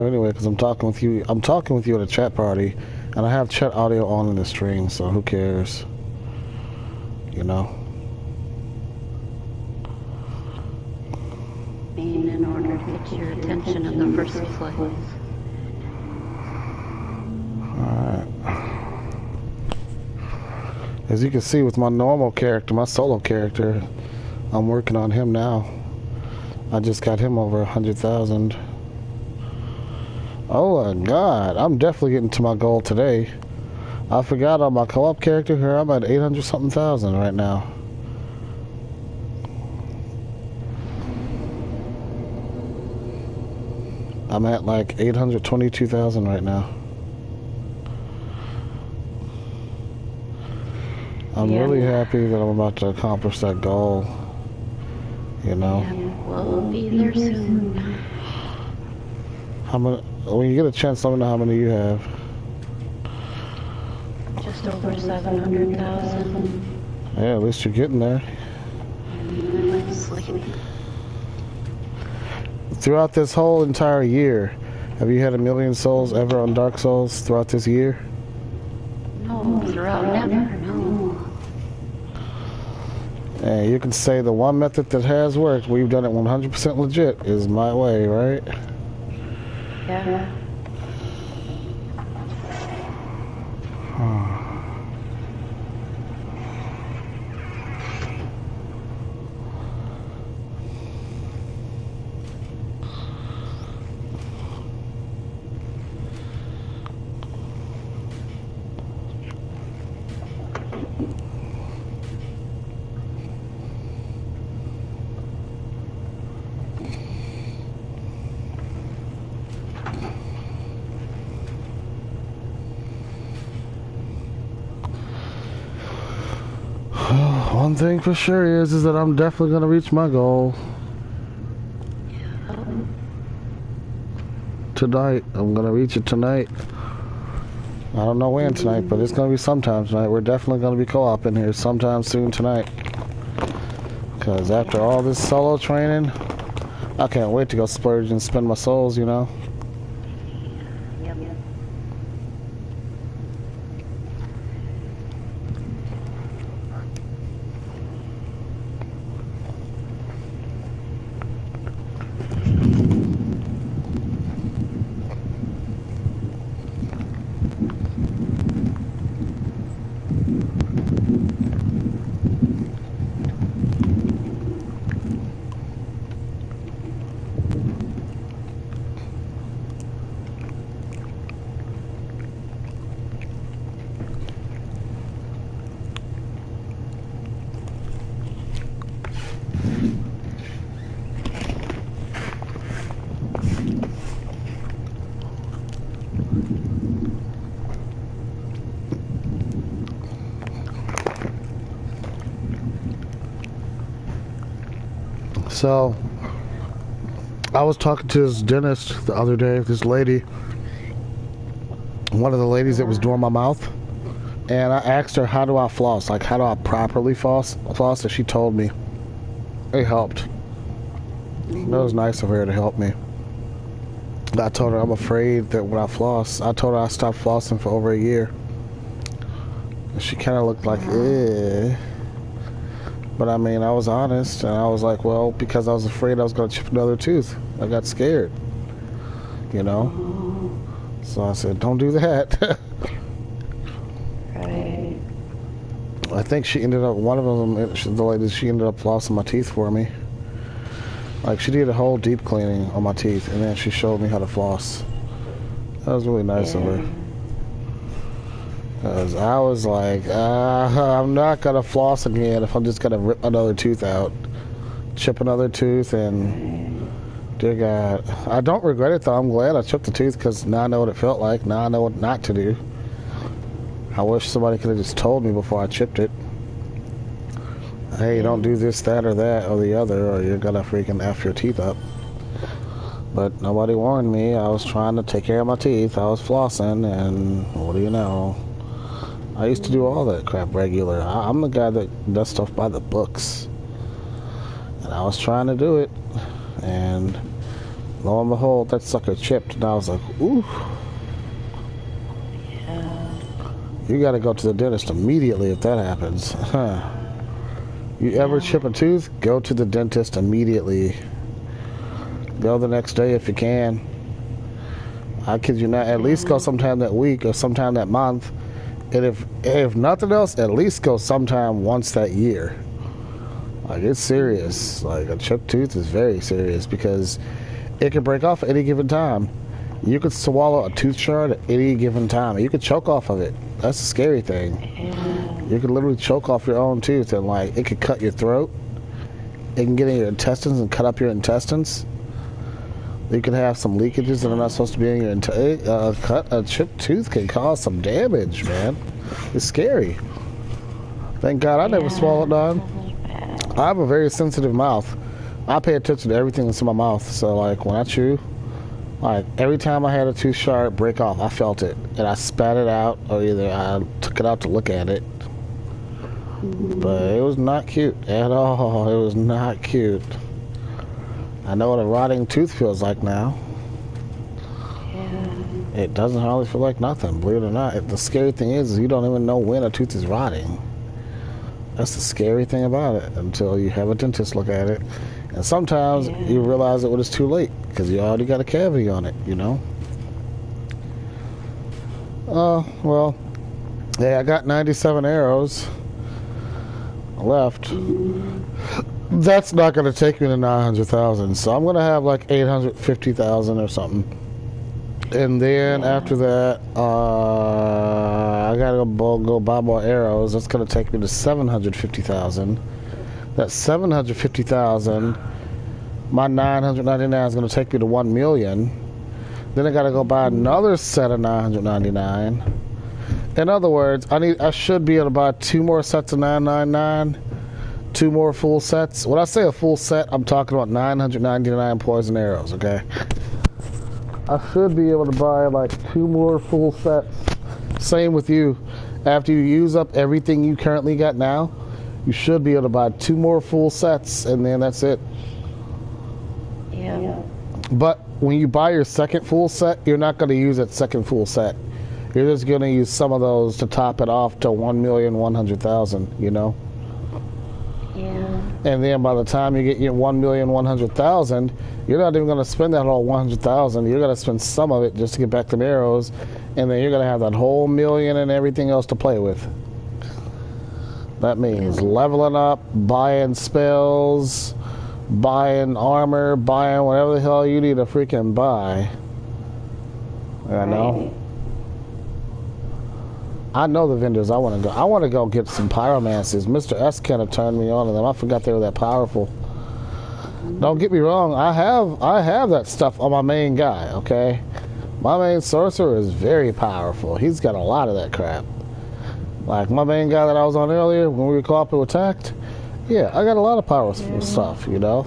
Anyway, because I'm talking with you. I'm talking with you at a chat party, and I have chat audio on in the stream, so who cares? You know. In order to get your attention in the first place. Alright. As you can see with my normal character, my solo character, I'm working on him now. I just got him over 100,000. Oh my god, I'm definitely getting to my goal today. I forgot on my co-op character here, I'm at 800 something thousand right now. I'm at like 822,000 right now. I'm really happy that I'm about to accomplish that goal. You know? And we'll be there soon. How many, when you get a chance, let me know how many you have. Just over 700,000. Yeah, at least you're getting there. Throughout this whole entire year, have you had 1,000,000 souls ever on Dark Souls throughout this year? No, throughout never, no. And you can say the one method that has worked, we've done it 100% legit, is my way, right? Yeah. One thing for sure is that I'm definitely going to reach my goal. Tonight. I'm going to reach it tonight. I don't know when tonight, but it's going to be sometime tonight. We're definitely going to be co-oping here sometime soon tonight. Because after all this solo training, I can't wait to go splurge and spend my souls, you know? So, I was talking to this dentist the other day, this lady, one of the ladies that was doing my mouth, and I asked her, how do I floss? Like, how do I properly floss? And she told me. It helped. It was nice of her to help me. I told her I'm afraid that when I floss, I told her I stopped flossing for over a year. And she kind of looked like, eh. But I mean, I was honest, and I was like, well, because I was afraid I was going to chip another tooth. I got scared, you know? So I said, don't do that. Right. I think she ended up, one of them, the lady, she ended up flossing my teeth for me. Like, she did a whole deep cleaning on my teeth, and then she showed me how to floss. That was really nice of her. Because I was like, I'm not going to floss again if I'm just going to rip another tooth out. Chip another tooth, and dear God. I don't regret it, though. I'm glad I chipped the tooth, because now I know what it felt like. Now I know what not to do. I wish somebody could have just told me before I chipped it. Hey, don't do this, that, or that, or the other, or you're going to freaking F your teeth up. But nobody warned me. I was trying to take care of my teeth. I was flossing, and what do you know? I used to do all that crap regular. I'm the guy that does stuff by the books. And I was trying to do it. And Lo and behold, that sucker chipped, and I was like, ooh. Yeah. You gotta go to the dentist immediately if that happens. Huh. You ever chip a tooth? Go to the dentist immediately. Go the next day if you can. I kid you not, at least go sometime that week or sometime that month. And if nothing else, at least go sometime once that year. Like, it's serious. Like, a chipped tooth is very serious because it can break off at any given time. You could swallow a tooth shard at any given time. You could choke off of it. That's the scary thing. You could literally choke off your own tooth, and like, it could cut your throat. It can get in your intestines and cut up your intestines. You could have some leakages that are not supposed to be in your a chipped tooth can cause some damage, man. It's scary. Thank God I never swallowed none. I have a very sensitive mouth. I pay attention to everything that's in my mouth. So like when I chew, like every time I had a tooth shard break off, I felt it. And I spat it out, or either I took it out to look at it. But it was not cute at all. It was not cute. I know what a rotting tooth feels like now. Yeah. It doesn't hardly feel like nothing, believe it or not. The scary thing is you don't even know when a tooth is rotting. That's the scary thing about it until you have a dentist look at it. And sometimes you realize it when it's too late because you already got a cavity on it, you know? Well, yeah, I got 97 arrows left. That's not going to take me to 900,000, so I'm going to have like 850,000 or something. And then after that, I got to go buy more arrows. That's going to take me to 750,000. That 750,000, my 999 is going to take me to 1 million. Then I got to go buy another set of 999. In other words, I should be able to buy 2 more sets of 999. 2 more full sets. When I say a full set, I'm talking about 999 poison arrows, okay? I should be able to buy like 2 more full sets. Same with you. After you use up everything you currently got now, you should be able to buy 2 more full sets, and then that's it. Yeah. But when you buy your second full set, you're not going to use that second full set. You're just going to use some of those to top it off to 1,100,000, you know? And then by the time you get your 1,100,000, you're not even going to spend that whole 100,000. You're going to spend some of it just to get back them arrows, and then you're going to have that whole million and everything else to play with. That means leveling up, buying spells, buying armor, buying whatever the hell you need to freaking buy. I know. I know the vendors I want to go. I want to go get some pyromancers. Mr. S kind of turned me on to them. I forgot they were that powerful. Don't get me wrong. I have that stuff on my main guy, okay? My main sorcerer is very powerful. He's got a lot of that crap. Like my main guy that I was on earlier when we were co-op attacked. Yeah, I got a lot of powerful stuff, you know?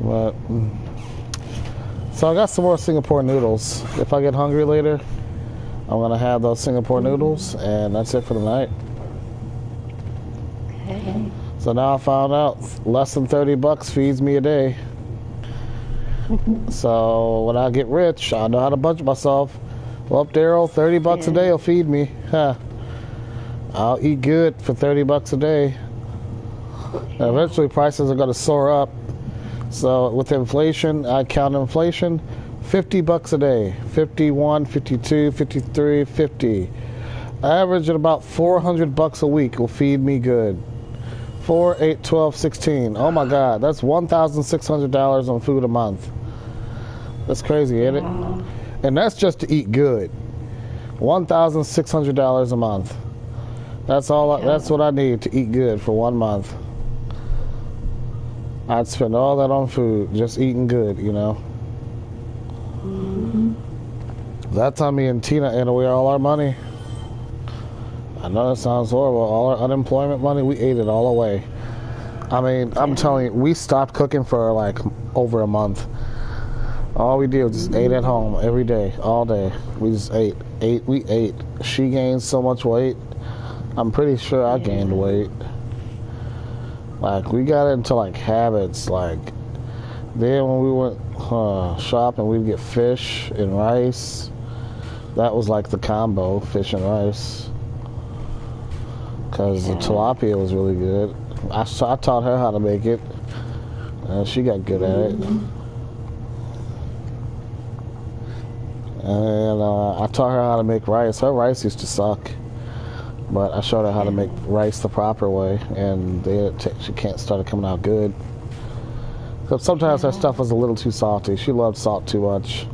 But so I got some more Singapore noodles. If I get hungry later, I'm going to have those Singapore noodles, and that's it for the night. Okay. So now I found out less than 30 bucks feeds me a day. So when I get rich, I know how to budget myself. Well, up Daryl, 30 bucks a day will feed me. Huh. I'll eat good for 30 bucks a day. And eventually prices are going to soar up. So with inflation, I count inflation, 50 bucks a day. 51, 52, 53, 50. Average at about 400 bucks a week will feed me good. 4, 8, 12, 16. Oh my God, that's $1,600 on food a month. That's crazy, ain't it? And that's just to eat good. $1,600 a month. That's all. That's what I need to eat good for 1 month. I'd spend all that on food, just eating good, you know. That's how me and Tina ate away all our money. I know that sounds horrible. All our unemployment money, we ate it all away. I mean, I'm telling you, we stopped cooking for like over a month. All we did was just ate at home every day, all day. We just ate. We ate. She gained so much weight. I'm pretty sure I gained weight. Like, we got into like habits. Like, Then when we went shopping, we'd get fish and rice. That was like the combo, fish and rice. Because the tilapia was really good. I taught her how to make it. And she got good at it. And I taught her how to make rice. Her rice used to suck. But I showed her how to make rice the proper way. And she started coming out good. Because sometimes her stuff was a little too salty. She loved salt too much.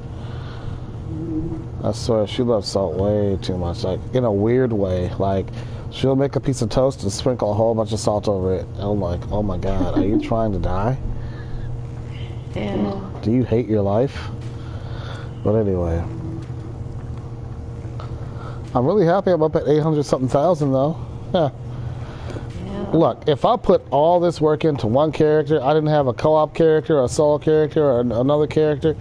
I swear, she loves salt way too much. Like, in a weird way. Like, she'll make a piece of toast and sprinkle a whole bunch of salt over it. And I'm like, oh my God, are you trying to die? Yeah. Do you hate your life? But anyway. I'm really happy I'm up at 800-something thousand though. Yeah. Look, if I put all this work into one character, I didn't have a co-op character, a solo character, or another character.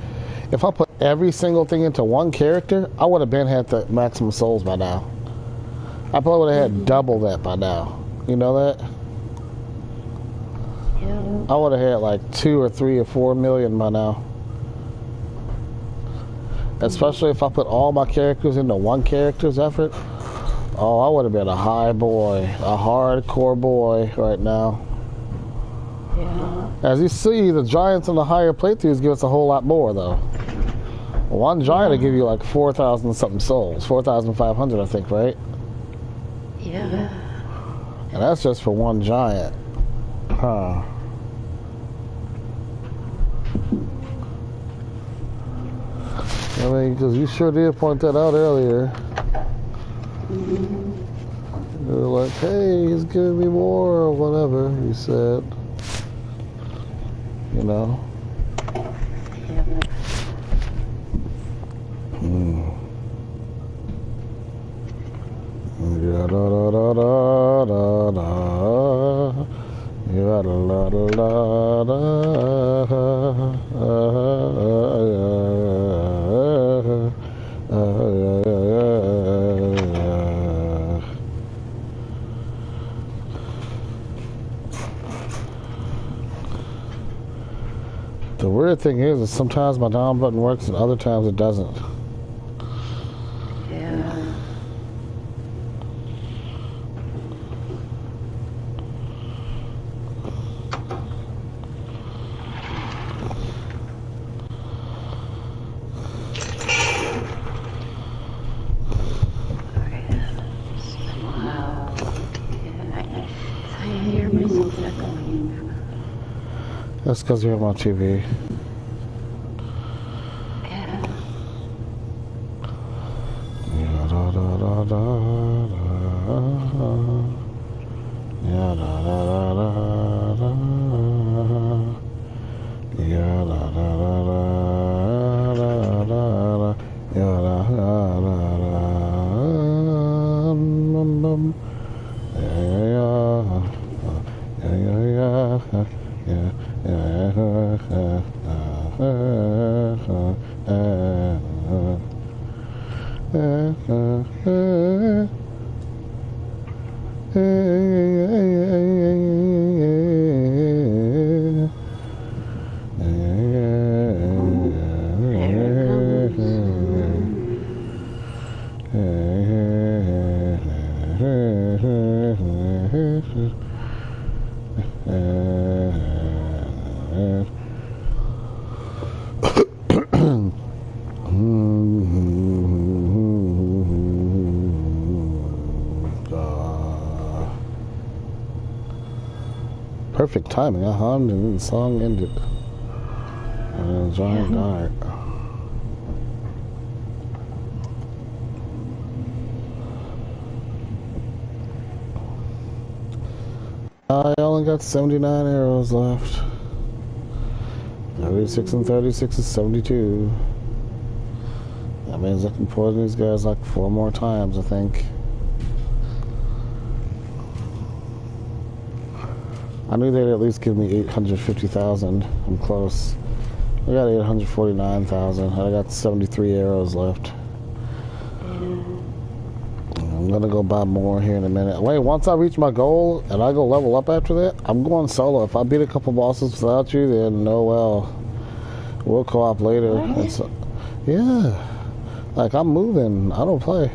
If I put every single thing into one character, I would have been had the maximum souls by now. I probably would have had double that by now. You know that? Yeah. I would have had like 2 or 3 or 4 million by now. Especially if I put all my characters into one character's effort. Oh, I would have been a high boy, a hardcore boy right now. Yeah. As you see, the giants and the higher playthroughs give us a whole lot more, though. One giant will give you like 4,000 something souls, 4,500, I think, right? Yeah. And that's just for one giant. Huh. I mean, because you sure did point that out earlier. You were like, hey, he's giving me more, or whatever you said. You know? Yeah. Yeah, da da da da da da. Yeah, da da da The weird thing is sometimes my down button works and other times it doesn't. Yeah. That's because you're on TV. Yeah. Yeah, da da da da da. Yeah, da da da da da. Yeah, da da da da da da. Yeah, da da da da. Yeah, yeah, yeah, yeah. Perfect timing. I hummed and then the song ended. And the giant died. I only got 79 arrows left. 36 and 36 is 72. That means I can poison these guys like 4 more times, I think. I knew they'd at least give me 850,000. I'm close. I got 849,000. I got 73 arrows left. I'm gonna go buy more here in a minute. Wait, once I reach my goal and I go level up after that, I'm going solo. If I beat a couple bosses without you, then no well. We'll co-op later. It's, yeah. Like, I'm moving. I don't play.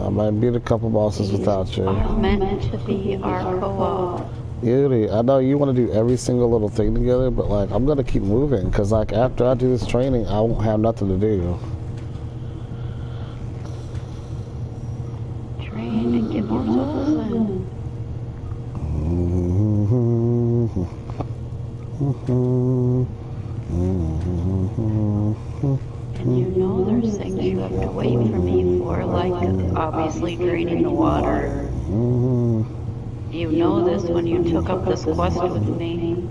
I might beat a couple bosses without you. Are meant to be our co-op. Beauty. I know you want to do every single little thing together, but like, I'm gonna keep moving because like after I do this training, I won't have nothing to do. Train and get more souls in. And you know there's things you have to wait for me for, like obviously draining the water. You know this when you took up this quest with me.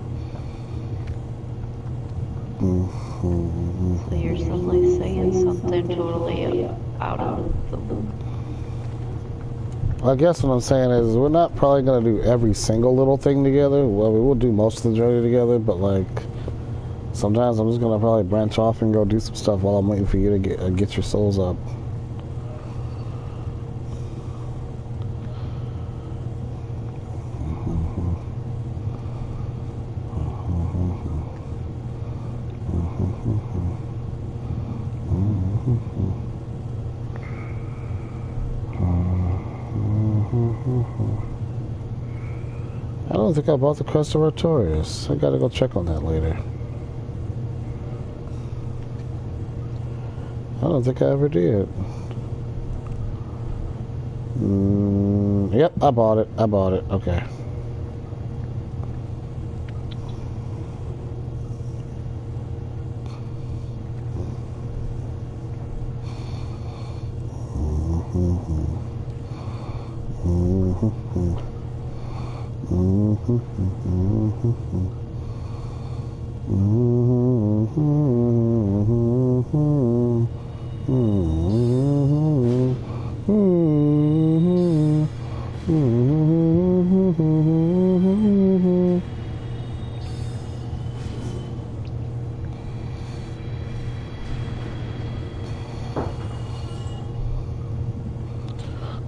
So you're suddenly saying something totally out of the loop. I guess what I'm saying is we're not probably gonna do every single little thing together. Well, we will do most of the journey together, but like sometimes I'm just gonna probably branch off and go do some stuff while I'm waiting for you to get your souls up. I don't think I bought the Crest of Artorias. I gotta go check on that later. I don't think I ever did. Yep, I bought it. Okay.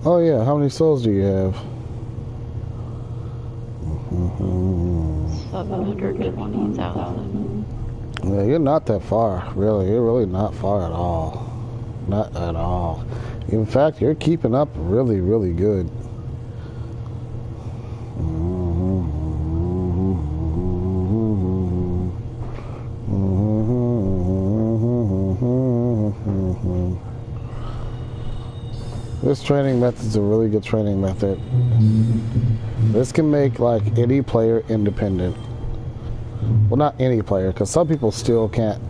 Oh yeah, how many souls do you have? 720,000. Yeah, you're not that far, really. You're really not far at all. Not at all. In fact, you're keeping up really, really good. This training method's a really good training method. This can make like any player independent. Well, not any player, because some people still can't.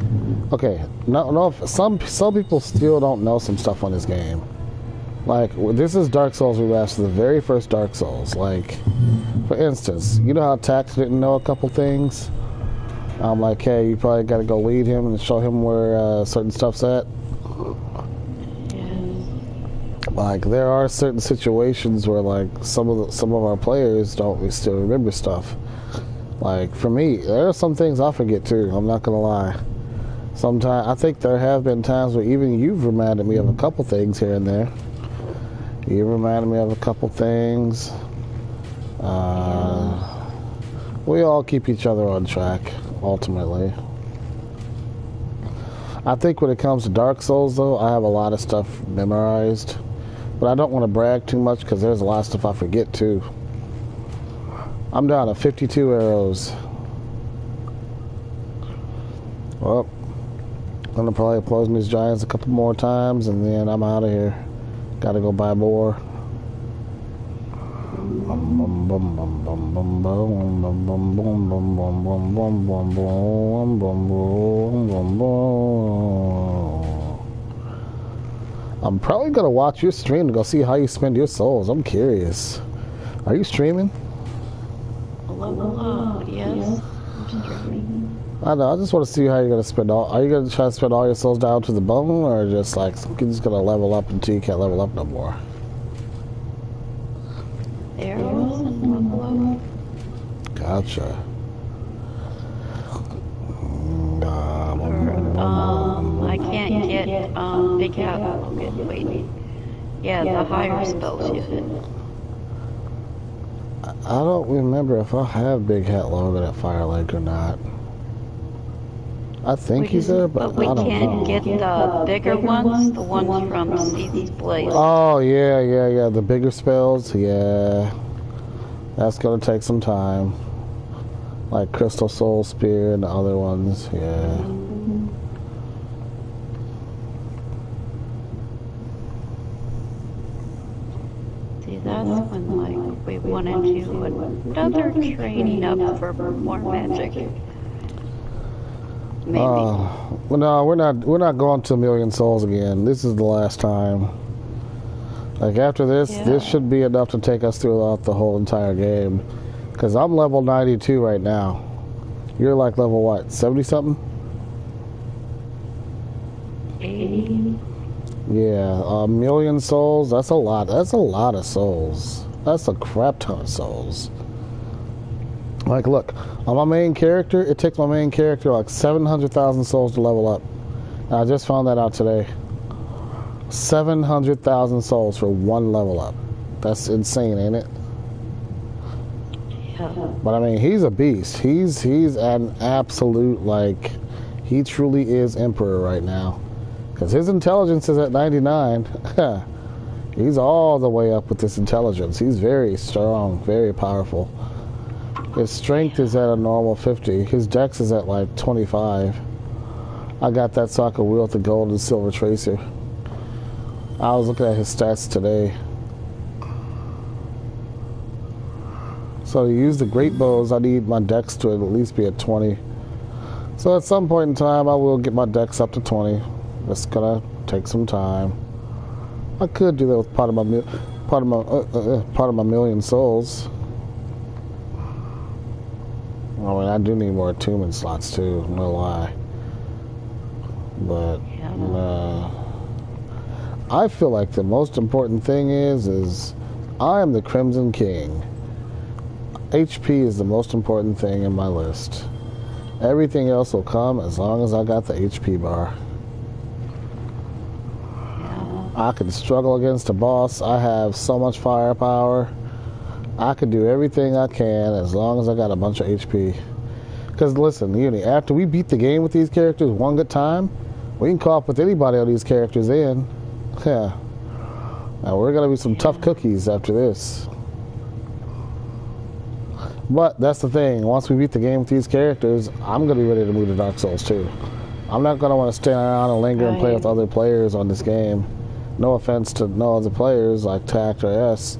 Okay, no. Some people still don't know some stuff on this game. Like this is Dark Souls Remastered, the very first Dark Souls. Like, for instance, you know how Tax didn't know a couple things. I'm like, hey, you probably got to go lead him and show him where certain stuff's at. Like there are certain situations where like some of our players don't still remember stuff. Like for me, there are some things I forget too. I'm not gonna lie. Sometimes I think there have been times where even you've reminded me of a couple things here and there. You reminded me of a couple things. We all keep each other on track ultimately. I think when it comes to Dark Souls though, I have a lot of stuff memorized. But I don't want to brag too much because there's a lot of stuff I forget too. I'm down to 52 arrows. Well, I'm gonna probably poison these giants a couple more times and then I'm out of here. Gotta go buy more. I'm probably gonna watch your stream to go see how you spend your souls. I'm curious. Are you streaming? Yes, I'm streaming. I know. I just want to see how you're gonna spend all. Are you gonna try to spend all your souls down to the bone, or just like you're just gonna level up until you can't level up no more? Arrows and level up. Gotcha. I can't get big hat. Wait. Yeah, the higher spells you hit. I don't remember if I have Big Hat Logan at Fire Lake or not. I think he's there, but we I don't can't know. get the bigger ones, the ones from Seath's Place. Oh, yeah. The bigger spells, yeah. That's gonna take some time. Like Crystal Soul Spear and the other ones, yeah. See, that's when, like, we went into another training up for more magic. Maybe. Well, no, we're not going to 1,000,000 souls again. This is the last time. Like after this, this should be enough to take us throughout the whole entire game. Cause I'm level 92 right now. You're like level what? 70 something? 80. Yeah, 1,000,000 souls. That's a lot. That's a lot of souls. That's a crap ton of souls. Like, look, on my main character, it takes my main character like 700,000 souls to level up. And I just found that out today. 700,000 souls for one level up. That's insane, ain't it? Yeah. But I mean, he's a beast. He's an absolute, like, he truly is emperor right now. Because his intelligence is at 99. He's all the way up with this intelligence. He's very strong, very powerful. His strength is at a normal 50. His dex is at like 25. I got that so I could wield the gold and silver tracer. I was looking at his stats today. So to use the great bows, I need my dex to at least be at 20. So at some point in time, I will get my dex up to 20. It's gonna take some time. I could do that with part of my 1,000,000 souls. I mean, I do need more attunement slots too, no lie. But I feel like the most important thing is I am the Crimson King. HP is the most important thing in my list. Everything else will come as long as I got the HP bar. I can struggle against a boss. I have so much firepower. I can do everything I can as long as I got a bunch of HP. Because listen, Uni, after we beat the game with these characters one good time, we can co-op with anybody on these characters then. Yeah. Now we're going to be some tough cookies after this. But that's the thing. Once we beat the game with these characters, I'm going to be ready to move to Dark Souls too. I'm not going to want to stand around and linger and play with other players on this game. No offense to no other players like Tact or S.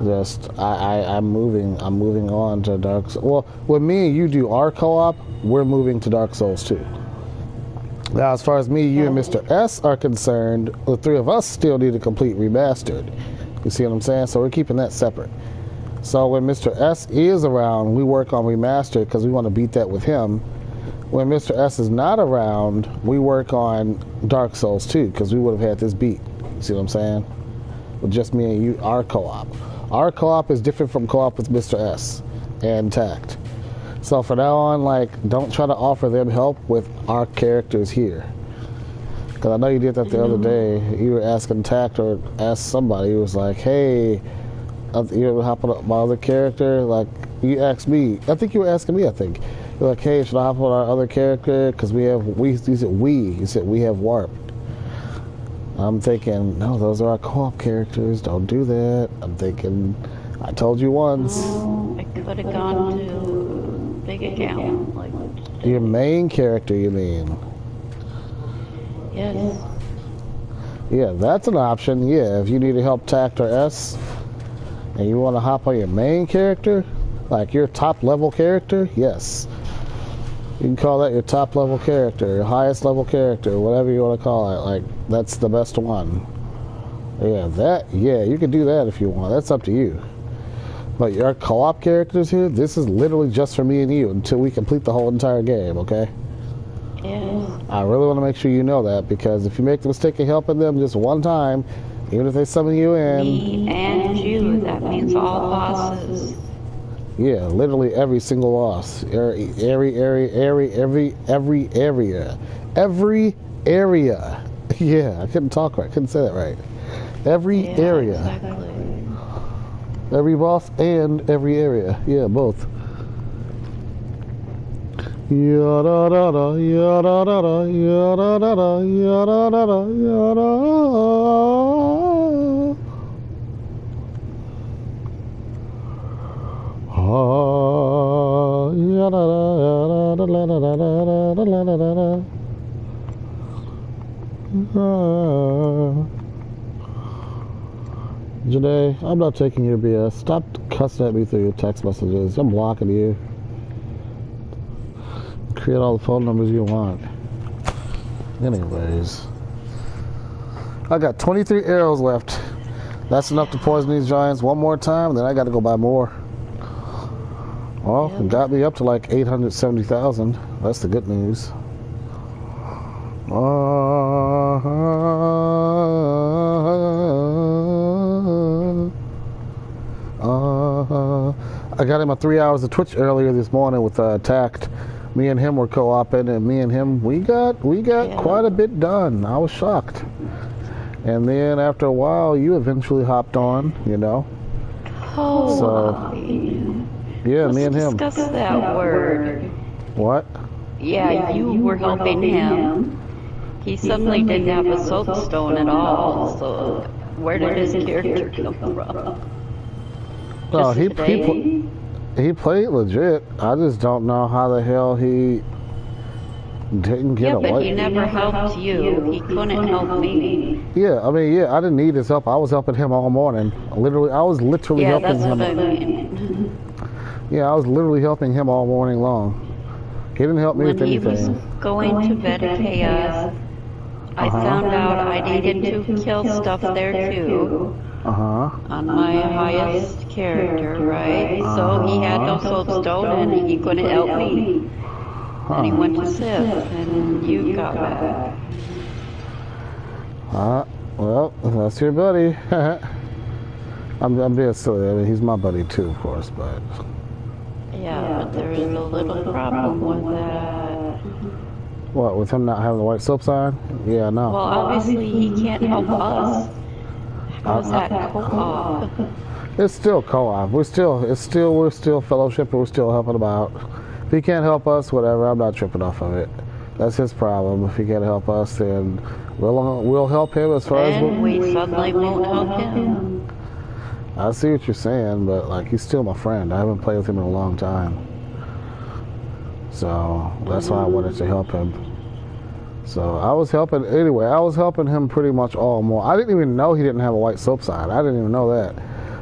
Just I'm moving on to Dark Souls. Well, when me and you do our co-op, we're moving to Dark Souls too. Now, as far as me, you, and Mr. S are concerned, the three of us still need to complete Remastered. You see what I'm saying? So we're keeping that separate. So when Mr. S is around, we work on Remastered because we want to beat that with him. When Mr. S is not around, we work on Dark Souls 2 because we would have had this beat. You see what I'm saying? With just me and you, our co-op. Our co-op is different from co-op with Mr. S and Tact. So from now on, like, don't try to offer them help with our characters here. Because I know you did that the other day. You were asking Tact or asked somebody who was like, hey, you ever hop on my other character? Like, you asked me. I think you were asking me, I think. You're like, hey, should I hop on our other character? Because you said we have warped. I'm thinking, no, those are our co-op characters. Don't do that. I'm thinking, I told you once. Oh, I could have gone to big account. Like, your main character, you mean? Yes. Yeah, that's an option. Yeah, if you need to help Tact or S, and you want to hop on your main character, like your top level character, yes. You can call that your top level character, your highest level character, whatever you want to call it. Like, that's the best one. Yeah, you can do that if you want. That's up to you. But your co-op characters here, this is literally just for me and you until we complete the whole entire game, okay? Yes. I really want to make sure you know that, because if you make the mistake of helping them just one time, even if they summon you in... Me and you, that means all bosses. Yeah, literally every single boss. Every area. Yeah, I couldn't talk right. I couldn't say that right. Every area. Exactly. Every boss and every area. Yeah, both. Yada da da, yada da da, yada da da, yada da da, yada. Yada da da da da da da da da da. Janae, I'm not taking your BS. Stop cussing at me through your text messages. I'm blocking you. Create all the phone numbers you want. Anyways. I got 23 arrows left. That's enough to poison these giants one more time, then I gotta go buy more. Well, it got me up to like 870,000. That's the good news. I got him a 3 hours of Twitch earlier this morning with Tact. Me and him were co-oping, and me and him, we got quite a bit done. I was shocked. And then after a while, you eventually hopped on, you know. Oh, so, yeah, let's me and him. discuss that word. What? Yeah, you were helping him. He suddenly didn't have a soapstone at all, so where did his character come from? No, he played legit. I just don't know how the hell he didn't get a white. Yeah, but he never helped you. He couldn't help me. Yeah, I mean, yeah, I didn't need his help. I was helping him all morning. I was literally helping him. Yeah, that's what I mean. Yeah, I was literally helping him all morning long. He didn't help me with anything. When he was going to bed at chaos, I found out I needed to kill stuff there too. On my highest character, right? So he had no soapstone and he couldn't help me. And he went to Sith and you got back. Well, that's your buddy. I'm being silly. I mean, he's my buddy too, of course, but... Yeah, but there is a little problem with that. What, with him not having the white soap sign? Yeah, no. Well, obviously he can't help us. How's that co-op? It's still co-op. We're still fellowship, and we're still helping him out. If he can't help us, whatever, I'm not tripping off of it. That's his problem. If he can't help us, then we'll help him as far as we suddenly won't help him. I see what you're saying, but like he's still my friend. I haven't played with him in a long time. So that's why I wanted to help him. So I was helping him pretty much all morning. I didn't even know he didn't have a white soap sign. I didn't even know that.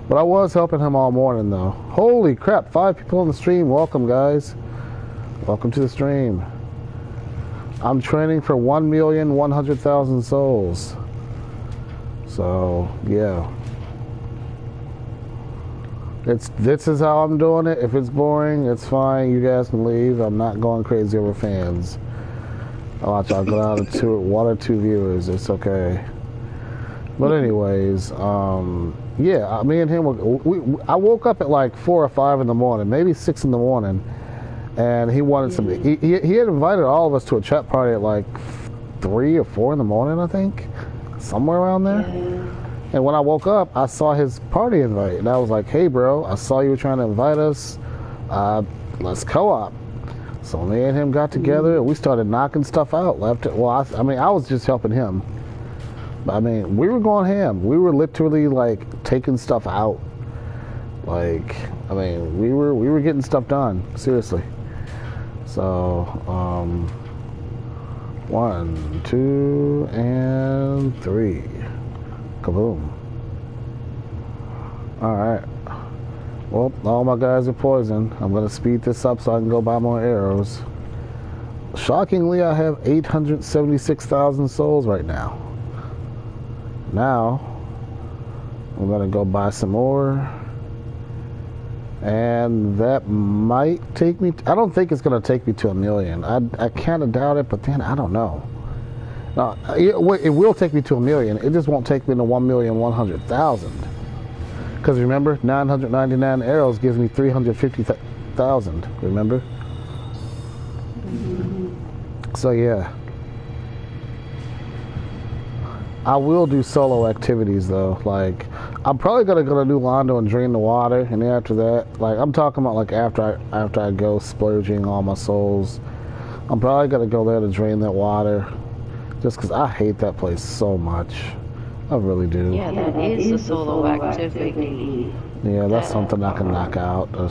But I was helping him all morning though. Holy crap, 5 people on the stream. Welcome guys. Welcome to the stream. I'm training for 1,100,000 souls. So yeah. This is how I'm doing it. If it's boring, it's fine. You guys can leave. I'm not going crazy over fans. I'll watch y'all go out of 1 or 2 viewers. It's okay. But anyways, yeah, me and him, I woke up at like 4 or 5 in the morning, maybe 6 in the morning, and he wanted some. He had invited all of us to a chat party at like 3 or 4 in the morning, I think, somewhere around there. Yeah. And when I woke up, I saw his party invite, and I was like, "Hey, bro, I saw you were trying to invite us. Let's co-op." So me and him got together, and we started knocking stuff out. I was just helping him. But, I mean, we were going ham. We were literally, like, taking stuff out. Like, I mean, we were getting stuff done. Seriously. So, 1, 2, and 3. Kaboom. Alright. Well, all my guys are poisoned. I'm going to speed this up so I can go buy more arrows. Shockingly, I have 876,000 souls right now. Now, I'm going to go buy some more. And that might take me... I don't think it's going to take me to 1 million. I kind of doubt it, but then I don't know. It will take me to 1 million. It just won't take me to 1,100,000. Because remember, 999 arrows gives me 350,000. Remember? So yeah. I will do solo activities though. Like, I'm probably gonna go to New Londo and drain the water, and then after that, like I'm talking about, like after I go splurging all my souls, I'm probably gonna go there to drain that water, just because I hate that place so much. I really do. Yeah, that is a solo activity. Yeah, that's something I can knock out or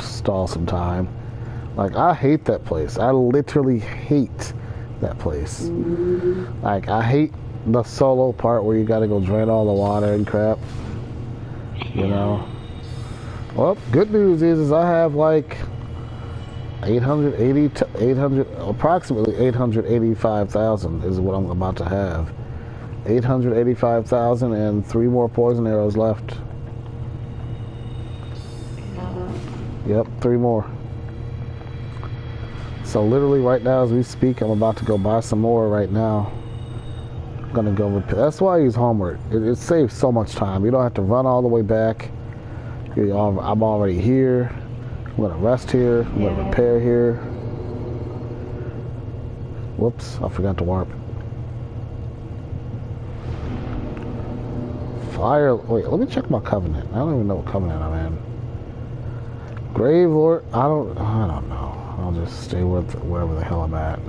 stall some time. Like I hate that place. I literally hate that place. Like I hate the solo part where you gotta go drain all the water and crap. You know. Well, good news is I have like approximately 885,000 is what I'm about to have. 885,000 and 3 more poison arrows left. Yep, 3 more. So literally right now as we speak, I'm about to go buy some more right now. I'm gonna go repair. That's why I use Homeward. It saves so much time. You don't have to run all the way back. I'm already here. I'm gonna rest here. I'm gonna repair here. Whoops, I forgot to warp. Fire. Wait, let me check my covenant. I don't even know what covenant I'm in. Grave Lord. I don't know. I'll just stay with wherever the hell I'm at.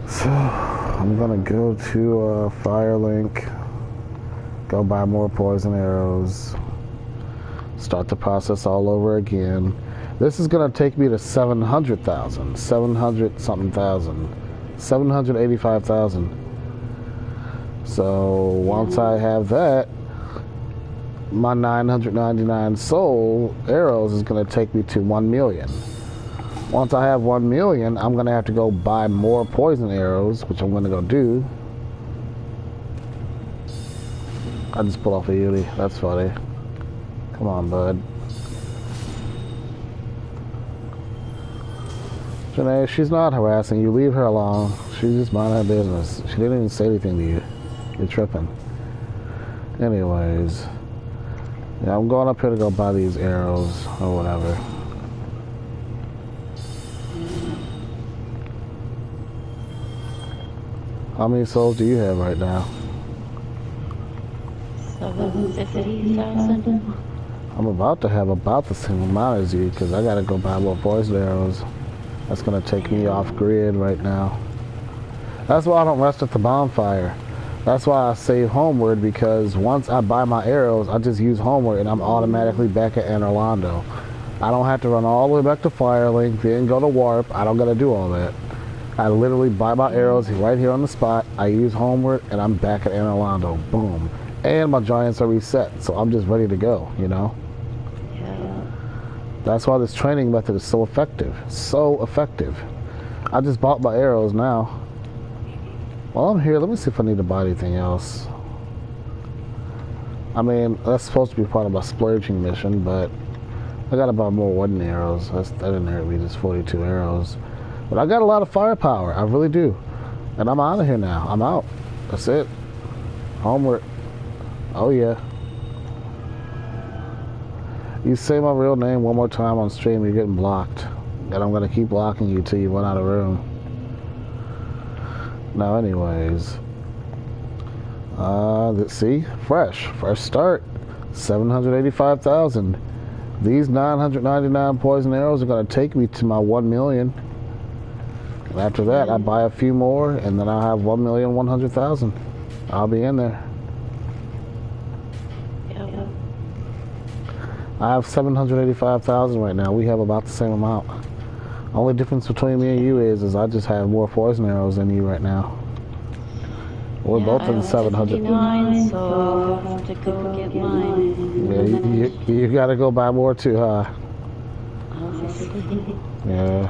So I'm gonna go to Firelink. Go buy more poison arrows. Start the process all over again. This is gonna take me to 700,000, 700 something thousand, 785,000. So once I have that, my 999 soul arrows is gonna take me to 1 million. Once I have 1 million, I'm gonna have to go buy more poison arrows, which I'm gonna go do. I just pulled off a Yuli. That's funny. Come on, bud. Janae, she's not harassing you. Leave her alone. She's just minding her business. She didn't even say anything to you. You're tripping. Anyways. Yeah, I'm going up here to go buy these arrows or whatever. How many souls do you have right now? 750,000. I'm about to have about the same amount as you because I gotta go buy more poison arrows. That's gonna take me off grid right now. That's why I don't rest at the bonfire. That's why I save Homeward, because once I buy my arrows, I just use Homeward and I'm automatically back at Anor Londo. I don't have to run all the way back to Firelink, then go to Warp. I don't gotta do all that. I literally buy my arrows right here on the spot. I use Homeward and I'm back at Anor Londo. Boom. And my giants are reset, so I'm just ready to go, you know? Yeah. That's why this training method is so effective. So effective. I just bought my arrows now. While I'm here, let me see if I need to buy anything else. I mean, that's supposed to be part of my splurging mission, but I gotta buy more wooden arrows. That didn't hurt me, just 42 arrows. But I got a lot of firepower, I really do. And I'm out of here now. I'm out. That's it. Homeward. Oh yeah. You say my real name one more time on stream, you're getting blocked. And I'm gonna keep blocking you till you run out of room. Now anyways. Let's see. Fresh start. 785,000. These 999 poison arrows are gonna take me to my 1 million. And after that I buy a few more and then I'll have 1,100,000. I'll be in there. I have 785,000 right now. We have about the same amount. Only difference between me and you is I just have more poison arrows than you right now. We're both in the 700. So I'll have to go get mine. Yeah, you gotta go buy more too, huh? Obviously. Yeah.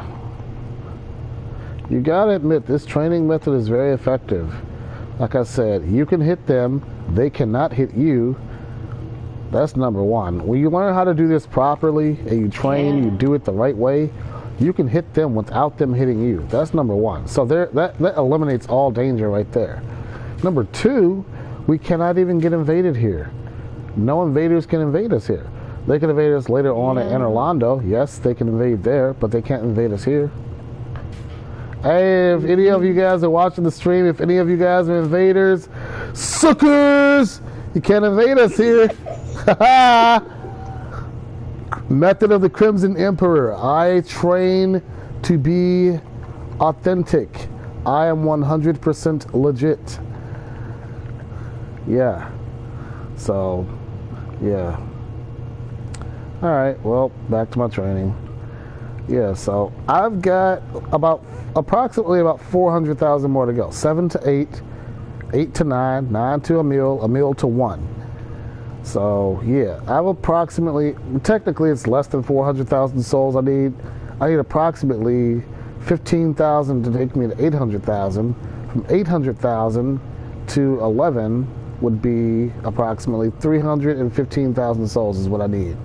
You gotta admit, this training method is very effective. Like I said, you can hit them, they cannot hit you. That's number one. When you learn how to do this properly and you train, you do it the right way, you can hit them without them hitting you. That's number one. So that eliminates all danger right there. Number two, we cannot even get invaded here. No invaders can invade us here. They can invade us later on at Anor Londo. Yes, they can invade there, but they can't invade us here. Hey, if any of you guys are watching the stream, if any of you guys are invaders, Suckers! You can't invade us here. Method of the Crimson Emperor. I train to be authentic. I am 100% legit. Yeah. So, yeah. Alright, well, back to my training. Yeah, so I've got approximately about 400,000 more to go. 7 to 8, 8 to 9, 9 to a meal to 1. So, yeah, I have approximately, technically it's less than 400,000 souls I need. I need approximately 15,000 to take me to 800,000. From 800,000 to 11 would be approximately 315,000 souls is what I need.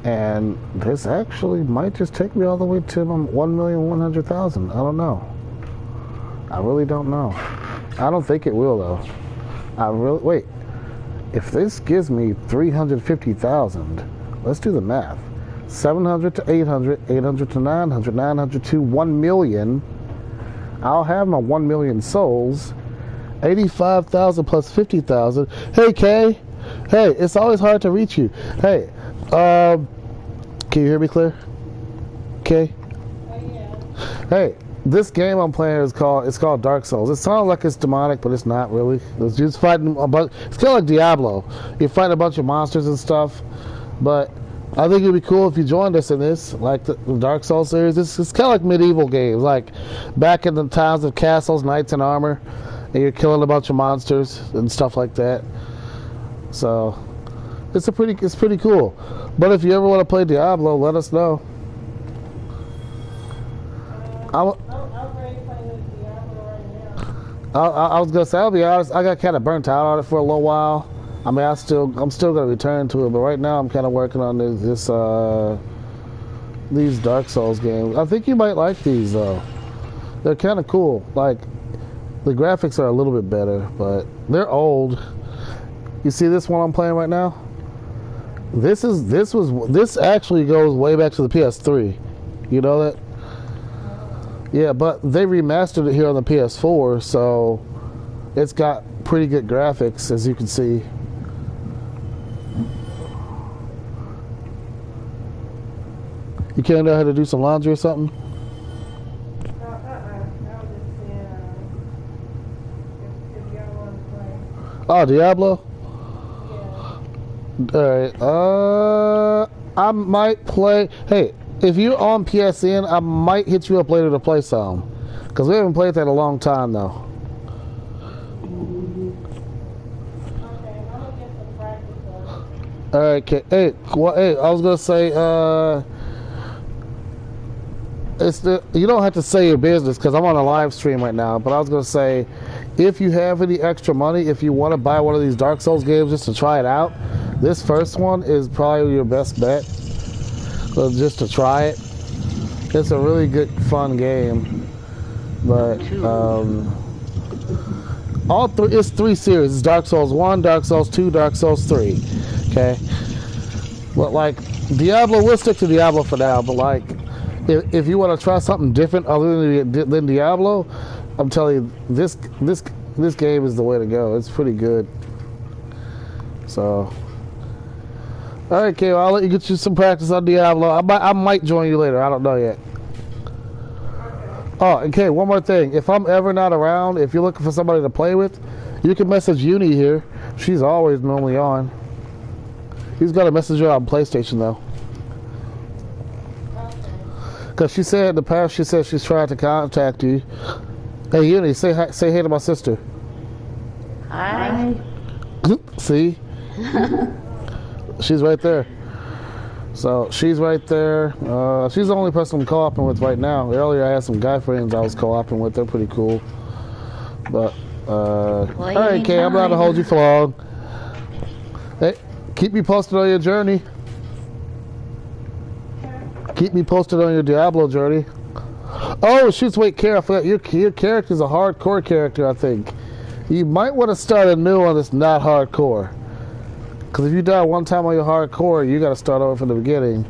And this actually might just take me all the way to 1,100,000. I don't know. I really don't know. I don't think it will though. Wait. If this gives me 350,000, let's do the math. 700 to 800, 800 to 900, 900 to 1 million. I'll have my 1 million souls. 85,000 plus 50,000. Hey, Kay. Hey, it's always hard to reach you. Hey, can you hear me clear? Kay? Hey, this game I'm playing it's called Dark Souls. It sounds like it's demonic, but it's not really. It's just fighting it's kind of like Diablo. You're fighting a bunch of monsters and stuff, but I think it'd be cool if you joined us in this, like the Dark Souls series. It's kind of like medieval games, like back in the times of castles, knights in armor, and you're killing a bunch of monsters and stuff like that. So it's pretty cool. But if you ever want to play Diablo, let us know. I was gonna say, I'll be honest, I got kind of burnt out on it for a little while. I mean, I'm still gonna return to it, but right now I'm kind of working on these Dark Souls games. I think you might like these though. They're kind of cool. Like the graphics are a little bit better, but they're old. You see this one I'm playing right now? This actually goes way back to the PS3. You know that? Yeah, but they remastered it here on the PS4, so it's got pretty good graphics, as you can see. You can't know how to do some laundry or something? Oh, Diablo? Alright, I might play. Hey, if you're on PSN, I might hit you up later to play some. Because we haven't played that in a long time, though. Alright, okay. Hey, I was going to say, you don't have to say your business because I'm on a live stream right now, but I was going to say, if you have any extra money, if you want to buy one of these Dark Souls games just to try it out, this first one is probably your best bet. So just to try it. It's a really good, fun game. But it's 3 series. It's Dark Souls 1, Dark Souls 2, Dark Souls 3. Okay? But like Diablo, we'll stick to Diablo for now, but like if you want to try something different other than Diablo, I'm telling you, this game is the way to go. It's pretty good. So, all right, Kay, I'll let you get you some practice on Diablo. I might join you later. I don't know yet. Oh, and Kay, one more thing. If I'm ever not around, if you're looking for somebody to play with, you can message Uni here. She's always normally on. He's got a messenger on PlayStation though. Because she said in the past, she said she's trying to contact you. Hey, Uni, say hey to my sister. Hi. See? She's right there. So, she's right there. She's the only person I'm co-oping with right now. Earlier, I had some guy friends I was co-oping with. They're pretty cool. But, alright, Kay, I'm not going to hold you for long. Hey, keep me posted on your journey. Keep me posted on your Diablo journey. Oh, shoots, wait, Kara, I forgot. Your character's a hardcore character, I think. You might want to start a new one that's not hardcore. Because if you die one time on your hardcore, you got to start over from the beginning.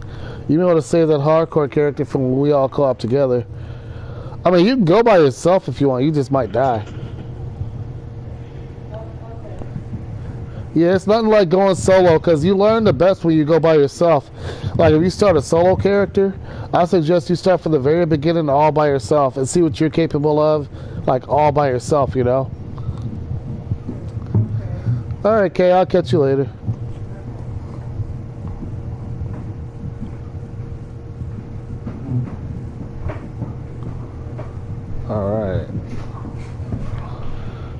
You may want to save that hardcore character from when we all co-op together. I mean, you can go by yourself if you want. You just might die. Yeah, it's nothing like going solo because you learn the best when you go by yourself. Like if you start a solo character, I suggest you start from the very beginning all by yourself and see what you're capable of, like all by yourself, you know? Alright, Kay, I'll catch you later. Alright.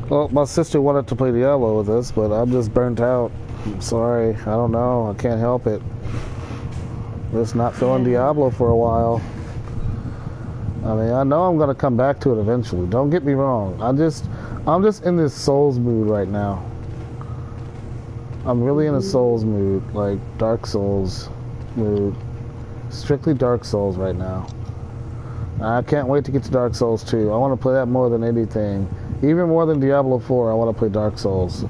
Well, my sister wanted to play Diablo with us, but I'm just burnt out. I'm sorry. I don't know. I can't help it. Just not feeling Diablo for a while. I mean, I know I'm gonna come back to it eventually. Don't get me wrong. I'm just in this Souls mood right now. I'm really in a Souls mood, like Dark Souls mood. Strictly Dark Souls right now. I can't wait to get to Dark Souls 2. I want to play that more than anything. Even more than Diablo 4, I want to play Dark Souls.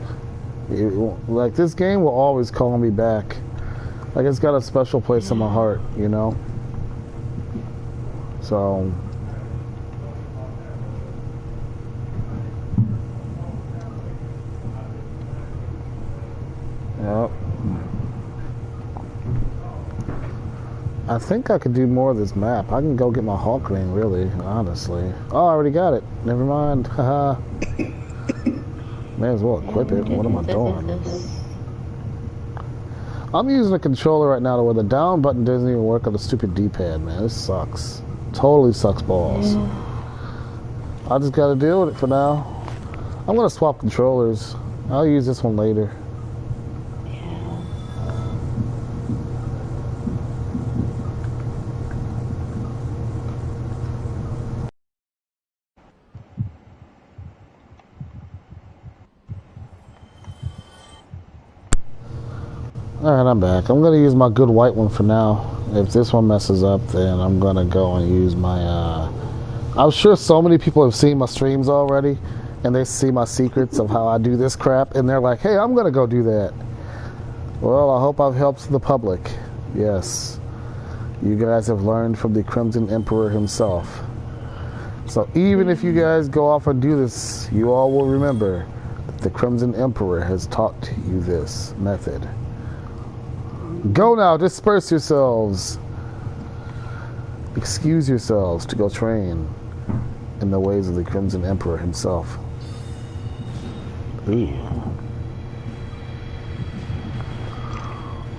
Like, this game will always call me back. Like, it's got a special place in my heart, you know? So... Yep. I think I could do more of this map. I can go get my Hulk ring, really, honestly. Oh, I already got it. Never mind. Haha. May as well equip it. What am I doing? I'm using a controller right now to where the down button doesn't even work on the stupid D-pad, man. This sucks. Totally sucks balls. I just gotta deal with it for now. I'm gonna swap controllers. I'll use this one later. Alright, I'm back. I'm going to use my good white one for now. If this one messes up, then I'm going to go and use my... I'm sure so many people have seen my streams already, and they see my secrets of how I do this crap, and they're like, hey, I'm going to go do that. Well, I hope I've helped the public. Yes. You guys have learned from the Crimson Emperor himself. So even if you guys go off and do this, you all will remember that the Crimson Emperor has taught you this method. Go now, disperse yourselves. Excuse yourselves to go train in the ways of the Crimson Emperor himself. Ooh.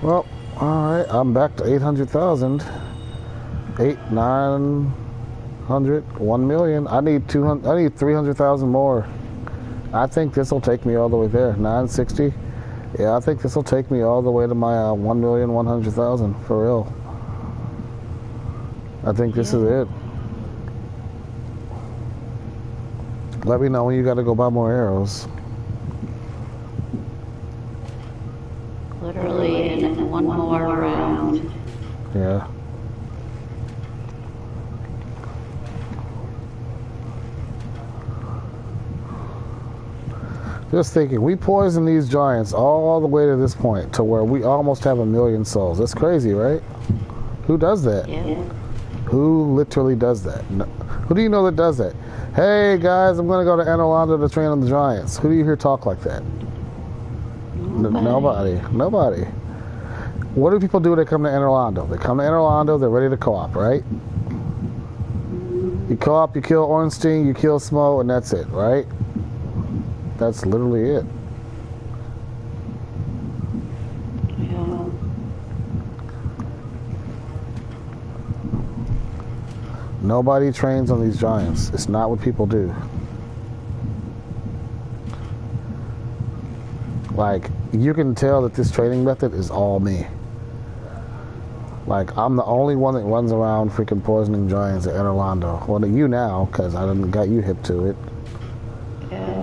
Well, alright, I'm back to 800,000. 900, 1 million. I need 300,000 more. I think this will take me all the way there. 960. Yeah, I think this will take me all the way to my 1,100,000 for real. I think this is it. Let me know when you got to go buy more arrows. Literally in one more round. Yeah. Just thinking, we poisoned these giants all the way to this point, to where we almost have 1 million souls. That's crazy, right? Who does that? Yeah. Who literally does that? Who do you know that does that? Hey guys, I'm going to go to Anolanda to train on the giants. Who do you hear talk like that? Nobody. Nobody. What do people do when they come to Anolanda? They come to Anolanda, they're ready to co-op, right? You co-op, you kill Ornstein, you kill Smo, and that's it, right? That's literally it. Yeah. Nobody trains on these giants. It's not what people do. Like, you can tell that this training method is all me. Like, I'm the only one that runs around freaking poisoning giants at Anolanda. Well, you now, because I done got you hip to it. Yeah.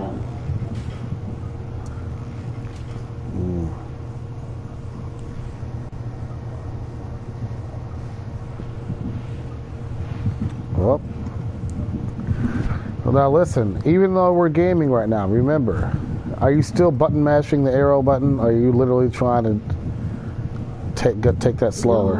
Well, now listen, even though we're gaming right now, remember, are you still button mashing the arrow button? Or are you literally trying to take that slower?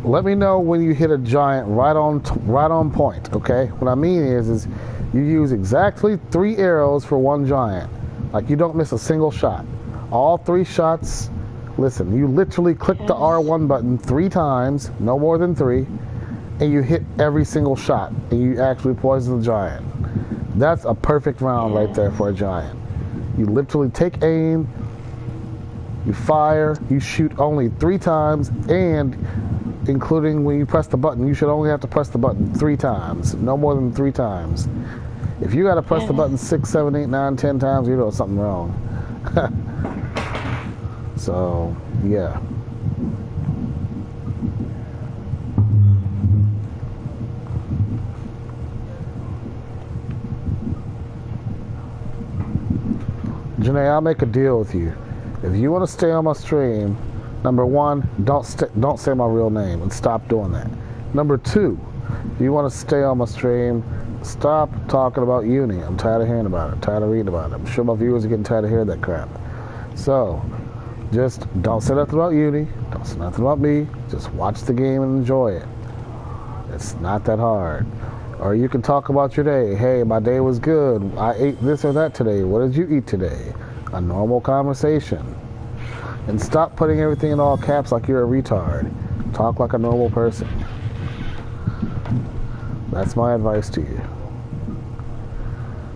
let me know when you hit a giant right on point. Okay. What I mean is you use exactly 3 arrows for one giant. Like you don't miss a single shot. All 3 shots. Listen, you literally click the R1 button 3 times, no more than 3, and you hit every single shot, and you actually poison the giant. That's a perfect round right there for a giant. You literally take aim, you fire, you shoot only 3 times, and including when you press the button, you should only have to press the button 3 times, no more than 3 times. If you got to press the button 6, 7, 8, 9, 10 times, you're doing something wrong. So, yeah. Janae, I'll make a deal with you. If you want to stay on my stream, number 1, don't say my real name and stop doing that. Number 2, if you want to stay on my stream, stop talking about uni. I'm tired of hearing about it. Tired of reading about it. I'm sure my viewers are getting tired of hearing that crap. So, just don't say nothing about uni. Don't say nothing about me. Just watch the game and enjoy it. It's not that hard. Or you can talk about your day. Hey, my day was good. I ate this or that today. What did you eat today? A normal conversation. And stop putting everything in all caps like you're a retard. Talk like a normal person. That's my advice to you.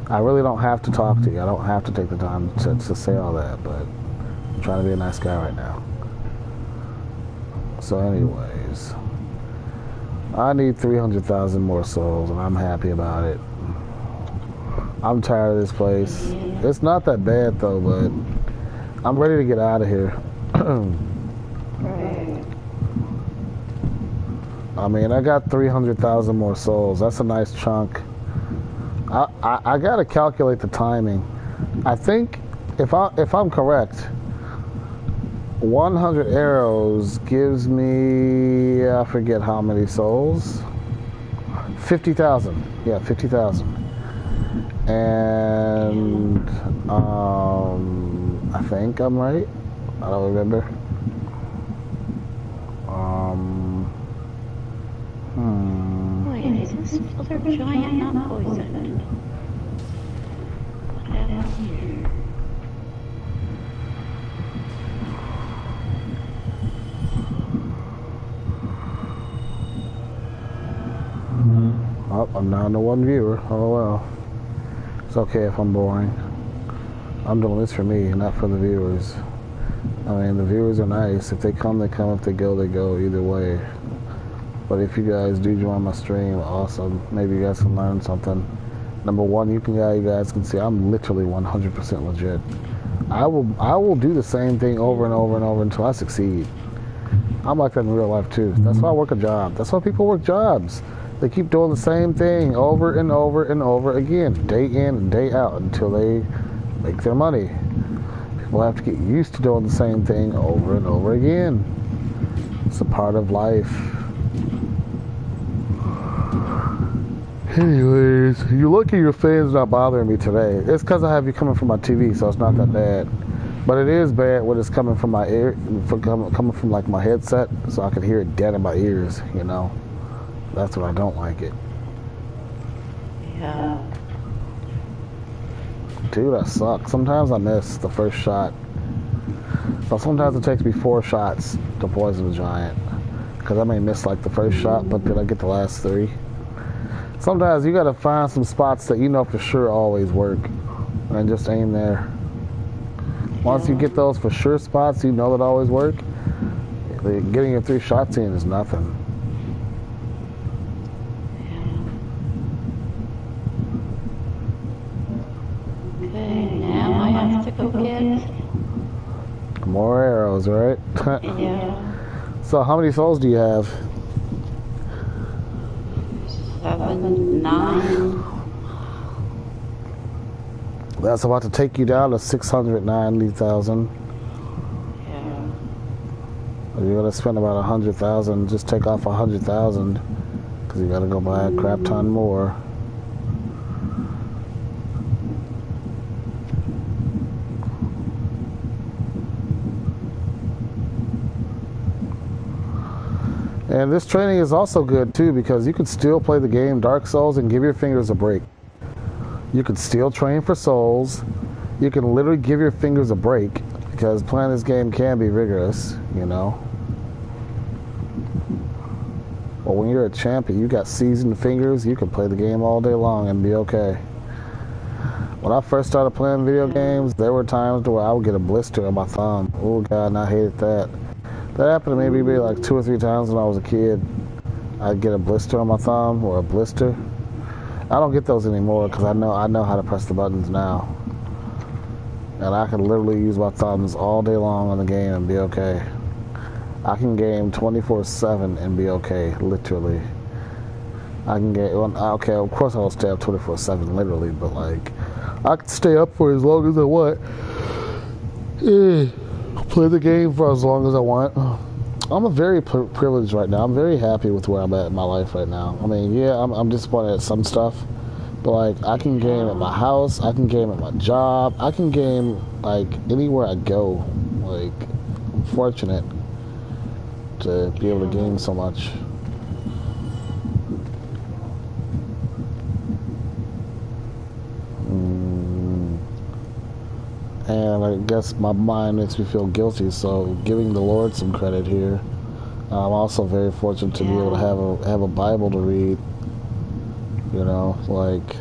I really don't have to talk to you. I don't have to take the time to say all that, but I'm trying to be a nice guy right now. So anyways, I need 300,000 more souls, and I'm happy about it. I'm tired of this place. It's not that bad, though, but I'm ready to get out of here. I mean, I got 300,000 more souls. That's a nice chunk. I got to calculate the timing. I think, if I'm correct, 100 arrows gives me, I forget how many souls. 50,000. Yeah, 50,000. And I think I'm right. I don't remember. Wait, is this other giant not poisoned? What happened here? Oh, I'm down to 1 viewer. Oh well. It's okay if I'm boring. I'm doing this for me, not for the viewers. I mean, the viewers are nice. If they come, they come. If they go, they go. Either way. But if you guys do join my stream, awesome. Maybe you guys can learn something. Number 1, you guys can see I'm literally 100% legit. I will do the same thing over and over and over until I succeed. I'm like that in real life too. That's why I work a job. That's why people work jobs. They keep doing the same thing over and over and over again, day in and day out, until they make their money. People have to get used to doing the same thing over and over again. It's a part of life. Anyways, you look at your fans not bothering me today. It's because I have you coming from my TV, so it's not that bad. But it is bad when it's coming from my ear, coming from like my headset, so I can hear it dead in my ears, you know. That's what I don't like it. Yeah. Dude, that sucks. Sometimes I miss the first shot. So sometimes it takes me 4 shots to poison a giant. Because I may miss like the first shot, but then I get the last 3. Sometimes you gotta find some spots that you know for sure always work. And just aim there. Once you get those for sure spots you know that always work, getting your 3 shots in is nothing. Okay, now I have to go get more arrows, right? Yeah. So how many souls do you have? 7, 9. That's about to take you down to 690,000. Yeah. You're gonna spend about 100,000. Just take off 100,000 because you gotta go buy a crap ton more. And this training is also good too because you can still play the game Dark Souls and give your fingers a break. You can still train for souls. You can literally give your fingers a break because playing this game can be rigorous, you know. But when you're a champion, you got seasoned fingers, you can play the game all day long and be okay. When I first started playing video games, there were times where I would get a blister on my thumb. Oh God, and I hated that. That happened to me maybe like 2 or 3 times when I was a kid. I'd get a blister on my thumb or a blister. I don't get those anymore because I know how to press the buttons now. And I can literally use my thumbs all day long on the game and be okay. I can game 24/7 and be okay, literally. I can get, okay, of course I don't stay up 24/7 literally, but like, I can stay up for as long as I want. Play the game for as long as I want. I'm very privileged right now. I'm very happy with where I'm at in my life right now. I mean, yeah, I'm disappointed at some stuff, but like, I can game at my house, I can game at my job, I can game like anywhere I go. Like, I'm fortunate to be able to game so much. And I guess my mind makes me feel guilty, so giving the Lord some credit here. I'm also very fortunate to be able to have a Bible to read. You know, like,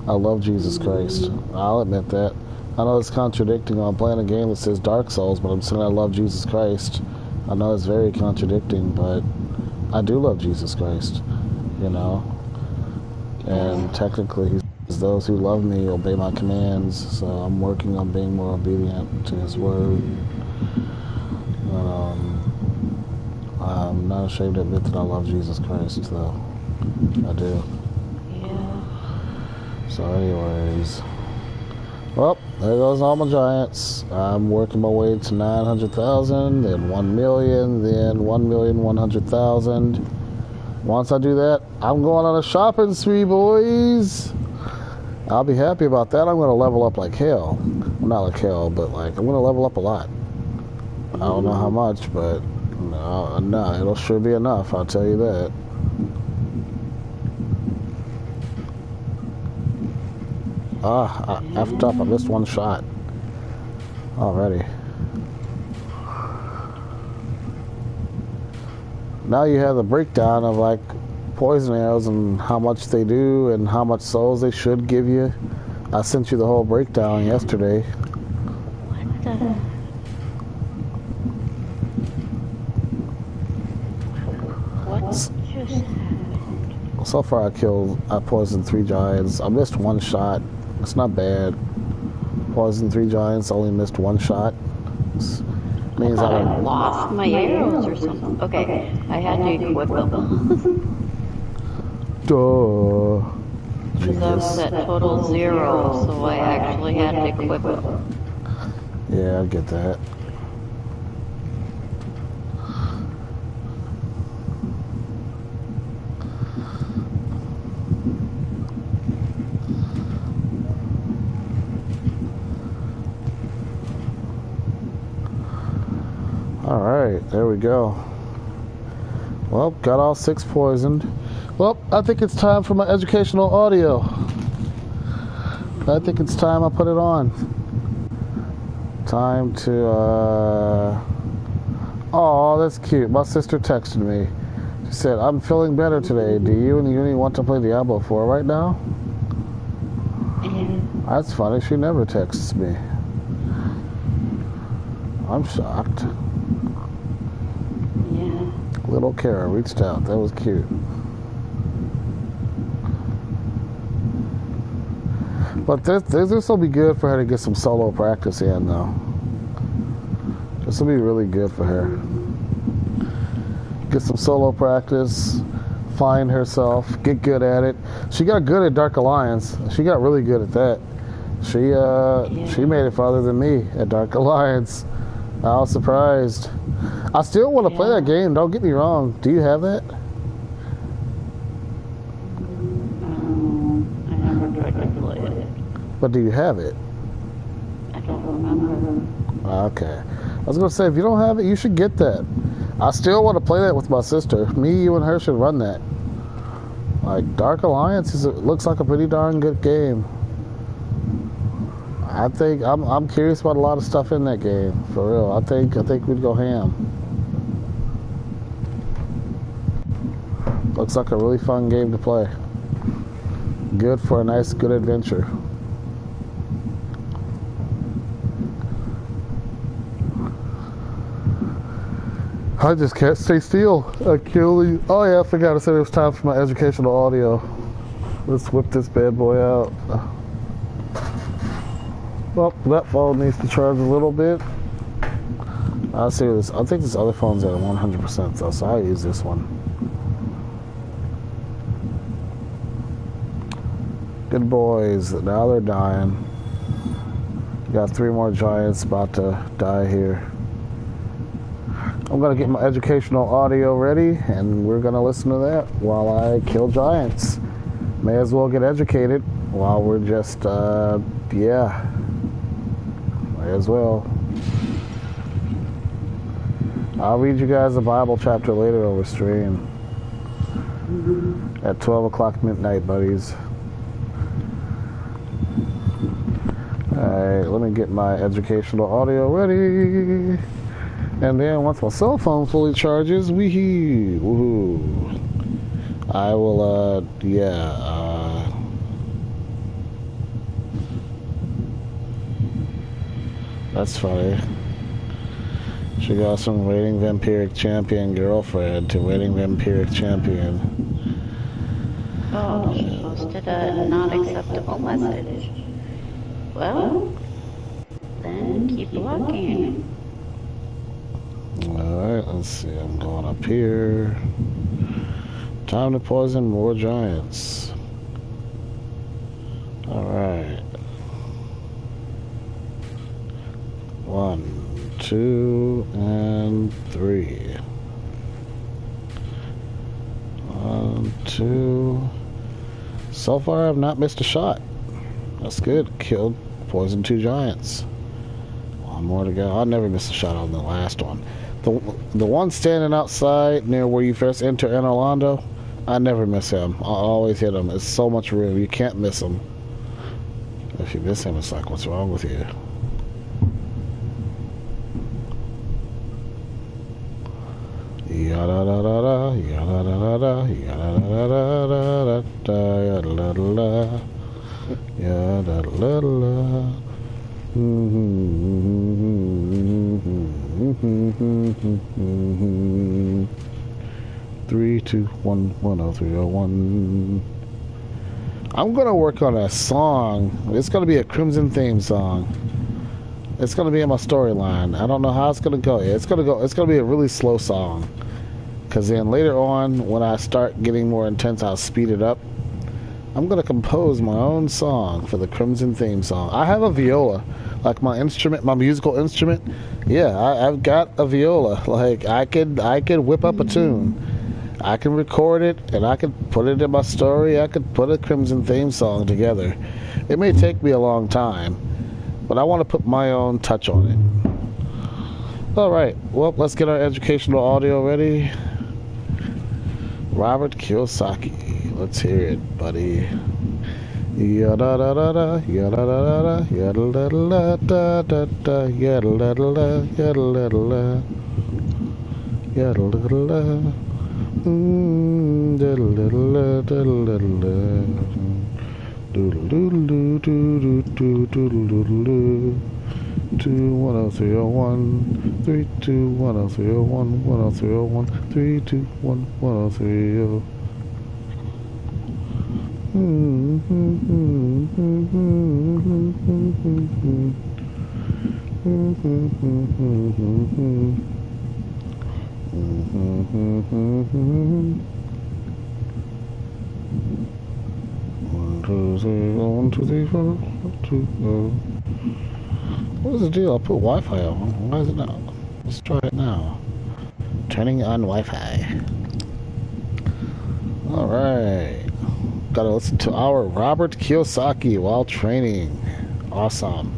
I love Jesus Christ. I'll admit that. I know it's contradicting on playing a game that says Dark Souls, but I'm saying I love Jesus Christ. I know it's very contradicting, but I do love Jesus Christ, you know. And technically, he says, those who love me obey my commands, so I'm working on being more obedient to his word. But, I'm not ashamed to admit that I love Jesus Christ, though. I do. Yeah. So anyways, well, there goes all my giants. I'm working my way to 900,000, then 1 million, then 1,100,000. Once I do that, I'm going on a shopping spree, boys. I'll be happy about that. I'm going to level up like hell. Well, not like hell, but like, I'm going to level up a lot. I don't know how much, but no, it'll sure be enough, I'll tell you that. I effed up. I missed one shot already. Now you have the breakdown of like poison arrows and how much they do and how much souls they should give you. I sent you the whole breakdown yesterday. What the? What just happened? So far I poisoned 3 giants. I missed 1 shot. It's not bad. Poisoned 3 giants, only missed 1 shot. Means I lost my arrows or something. Okay, I had to equip them. Duh. Because I was at total 0, so I actually had to equip them. Yeah, I get that. Alright, there we go. Well, got all 6 poisoned. Well, I think it's time for my educational audio. I think it's time I put it on. Time to, oh, that's cute. My sister texted me. She said, I'm feeling better today. Do you and Uni want to play Diablo 4 right now? That's funny. She never texts me. I'm shocked. Yeah. Little Kara reached out. That was cute. But this will be good for her to get some solo practice in, though. This will be really good for her. Get some solo practice, find herself, get good at it. She got good at Dark Alliance. She got really good at that. She made it farther than me at Dark Alliance. I was surprised. I still want to play that game, don't get me wrong. Do you have that? I never tried to play it. But do you have it? I don't remember. Okay. I was going to say, if you don't have it, you should get that. I still want to play that with my sister. Me, you, and her should run that. Like, Dark Alliance looks like a pretty darn good game. I think I'm curious about a lot of stuff in that game, for real. I think we'd go ham. Looks like a really fun game to play. Good for a nice, good adventure. I just can't stay still. Oh yeah, I forgot to say it was time for my educational audio. Let's whip this bad boy out. Well, that phone needs to charge a little bit. I'll see this. I think this other phone's at 100% though, so I'll use this one. Good boys. Now they're dying. Got 3 more giants about to die here. I'm gonna get my educational audio ready, and we're gonna listen to that while I kill giants. May as well get educated while we're just, yeah. May as well. I'll read you guys a Bible chapter later over stream. At 12 o'clock midnight, buddies. Alright, let me get my educational audio ready. And then once my cell phone fully charges, woohoo, I will, that's funny. She got from Rating Vampiric Champion girlfriend to Rating Vampiric Champion. Oh, she posted a not acceptable message. Well, then keep walking. Alright, let's see. I'm going up here. Time to poison more giants. Alright. 1, 2, and 3. 1, 2. So far, I've not missed a shot. That's good. Killed, poisoned 2 giants. 1 more to go. I never missed a shot on the last one. The one standing outside near where you first enter in Orlando, I never miss him. I always hit him. It's so much room. You can't miss him. If you miss him, it's like, what's wrong with you? Yada da da da, yada da da da, yada da da da da, yada da da, yada da da. 3, 2, 1, 10301. I'm gonna work on a song. It's gonna be a Crimson theme song. It's gonna be in my storyline. I don't know how it's gonna go. It's gonna be a really slow song. Cause then later on, when I start getting more intense, I'll speed it up. I'm gonna compose my own song for the Crimson theme song. I have a viola, like my instrument, my musical instrument. Yeah, I've got a viola. Like I could whip up a tune. I can record it and I can put it in my story. I could put a Crimson theme song together. It may take me a long time, but I want to put my own touch on it. All right, well, let's get our educational audio ready. Robert Kiyosaki, let's hear it, buddy. Yada da da da, yada da da da, yada da da da da da, yada da da, yada da da, yada da da. Diddle diddle diddle diddle doodle doodle doodle doodle doodle 2 10301 3 2 10301 10301 3 2 1 103. One, two, three, 1, 2, 3, 4, 2, go. What is the deal? I put Wi-Fi on. Why is it not? Let's try it now. Turning on Wi-Fi. Alright. Gotta listen to our Robert Kiyosaki while training. Awesome.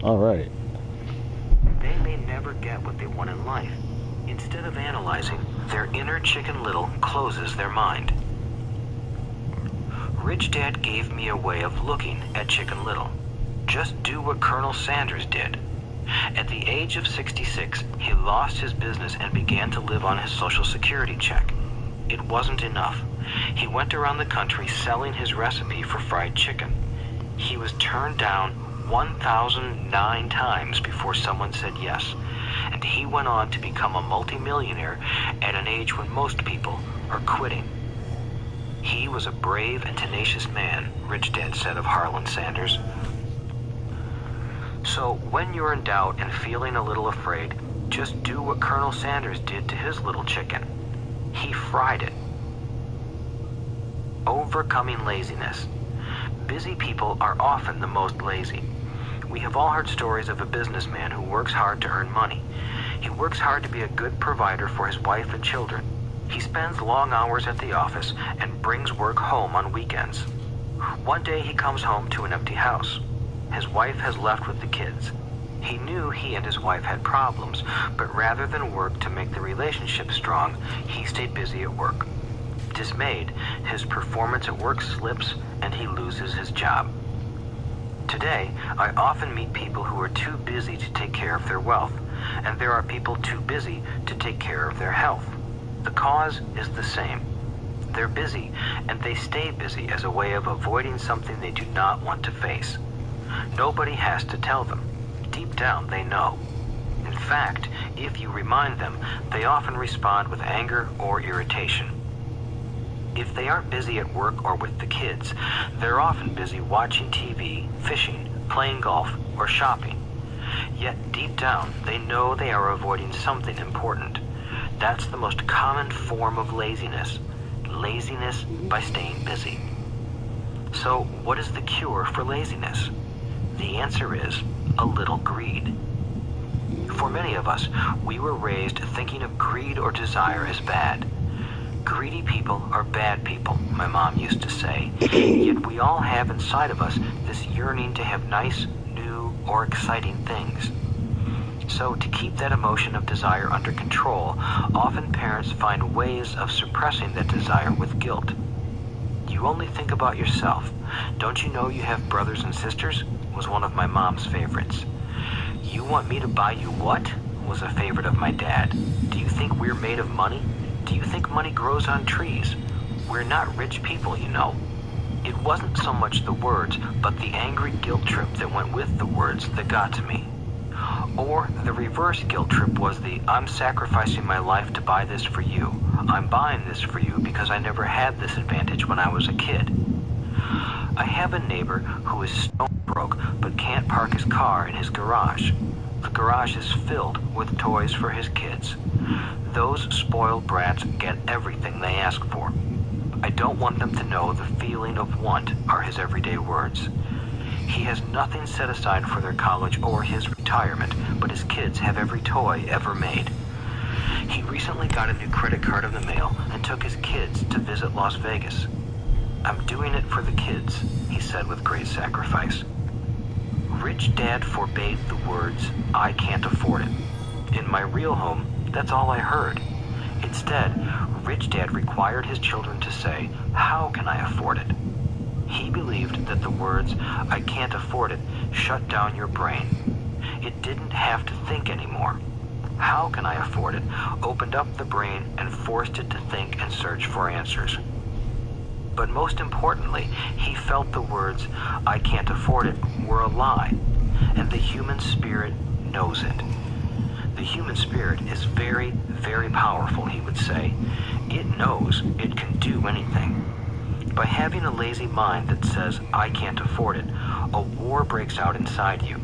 All right. They may never get what they want in life. Instead of analyzing, their inner Chicken Little closes their mind. Rich Dad gave me a way of looking at Chicken Little. Just do what Colonel Sanders did. At the age of 66, he lost his business and began to live on his Social Security check. It wasn't enough. He went around the country selling his recipe for fried chicken. He was turned down 1,009 times before someone said yes, and he went on to become a multimillionaire at an age when most people are quitting. He was a brave and tenacious man, Rich Dad said of Harlan Sanders. So when you're in doubt and feeling a little afraid, just do what Colonel Sanders did to his little chicken. He fried it. Overcoming laziness. Busy people are often the most lazy. We have all heard stories of a businessman who works hard to earn money. He works hard to be a good provider for his wife and children. He spends long hours at the office and brings work home on weekends. One day he comes home to an empty house. His wife has left with the kids. He knew he and his wife had problems, but rather than work to make the relationship strong, he stayed busy at work. Dismayed, his performance at work slips and he loses his job. Today, I often meet people who are too busy to take care of their wealth, and there are people too busy to take care of their health. The cause is the same. They're busy, and they stay busy as a way of avoiding something they do not want to face. Nobody has to tell them. Deep down, they know. In fact, if you remind them, they often respond with anger or irritation. If they aren't busy at work or with the kids, they're often busy watching TV, fishing, playing golf, or shopping. Yet deep down, they know they are avoiding something important. That's the most common form of laziness. Laziness by staying busy. So, what is the cure for laziness? The answer is a little greed. For many of us, we were raised thinking of greed or desire as bad. Greedy people are bad people, my mom used to say. Yet we all have inside of us this yearning to have nice, new, or exciting things. So to keep that emotion of desire under control, often parents find ways of suppressing that desire with guilt. You only think about yourself. Don't you know you have brothers and sisters? Was one of my mom's favorites. You want me to buy you what? Was a favorite of my dad. Do you think we're made of money? Do you think money grows on trees? We're not rich people, you know. It wasn't so much the words, but the angry guilt trip that went with the words that got to me. Or the reverse guilt trip was the, I'm sacrificing my life to buy this for you. I'm buying this for you because I never had this advantage when I was a kid. I have a neighbor who is stone broke but can't park his car in his garage. The garage is filled with toys for his kids. Those spoiled brats get everything they ask for. I don't want them to know the feeling of want are his everyday words. He has nothing set aside for their college or his retirement, but his kids have every toy ever made. He recently got a new credit card in the mail and took his kids to visit Las Vegas. I'm doing it for the kids, he said with great sacrifice. Rich Dad forbade the words, I can't afford it. In my real home, that's all I heard. Instead, Rich Dad required his children to say, how can I afford it? He believed that the words, I can't afford it, shut down your brain. It didn't have to think anymore. How can I afford it opened up the brain and forced it to think and search for answers. But most importantly, he felt the words, I can't afford it, were a lie, and the human spirit knows it. The human spirit is very, very powerful, he would say. It knows it can do anything. By having a lazy mind that says, I can't afford it, a war breaks out inside you.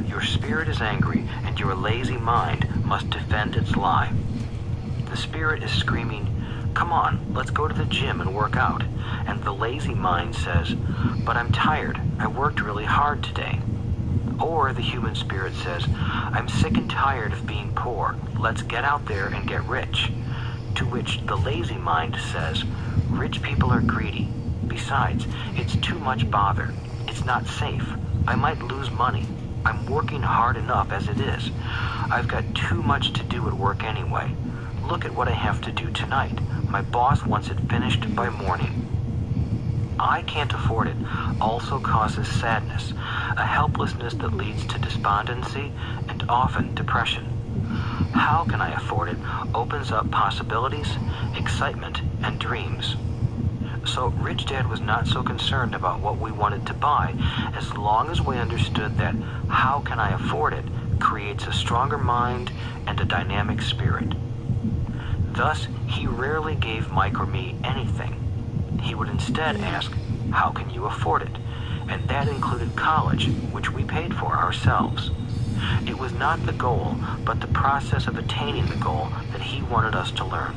Your spirit is angry, and your lazy mind must defend its lie. The spirit is screaming, come on, let's go to the gym and work out. And the lazy mind says, but I'm tired, I worked really hard today. Or the human spirit says, I'm sick and tired of being poor, let's get out there and get rich. To which the lazy mind says, rich people are greedy. Besides, it's too much bother. It's not safe. I might lose money. I'm working hard enough as it is. I've got too much to do at work anyway. Look at what I have to do tonight. My boss wants it finished by morning. I can't afford it also causes sadness, a helplessness that leads to despondency and often depression. How can I afford it opens up possibilities, excitement, and dreams. So Rich Dad was not so concerned about what we wanted to buy as long as we understood that how can I afford it creates a stronger mind and a dynamic spirit. Thus, he rarely gave Mike or me anything. He would instead ask, how can you afford it? And that included college, which we paid for ourselves. It was not the goal, but the process of attaining the goal that he wanted us to learn.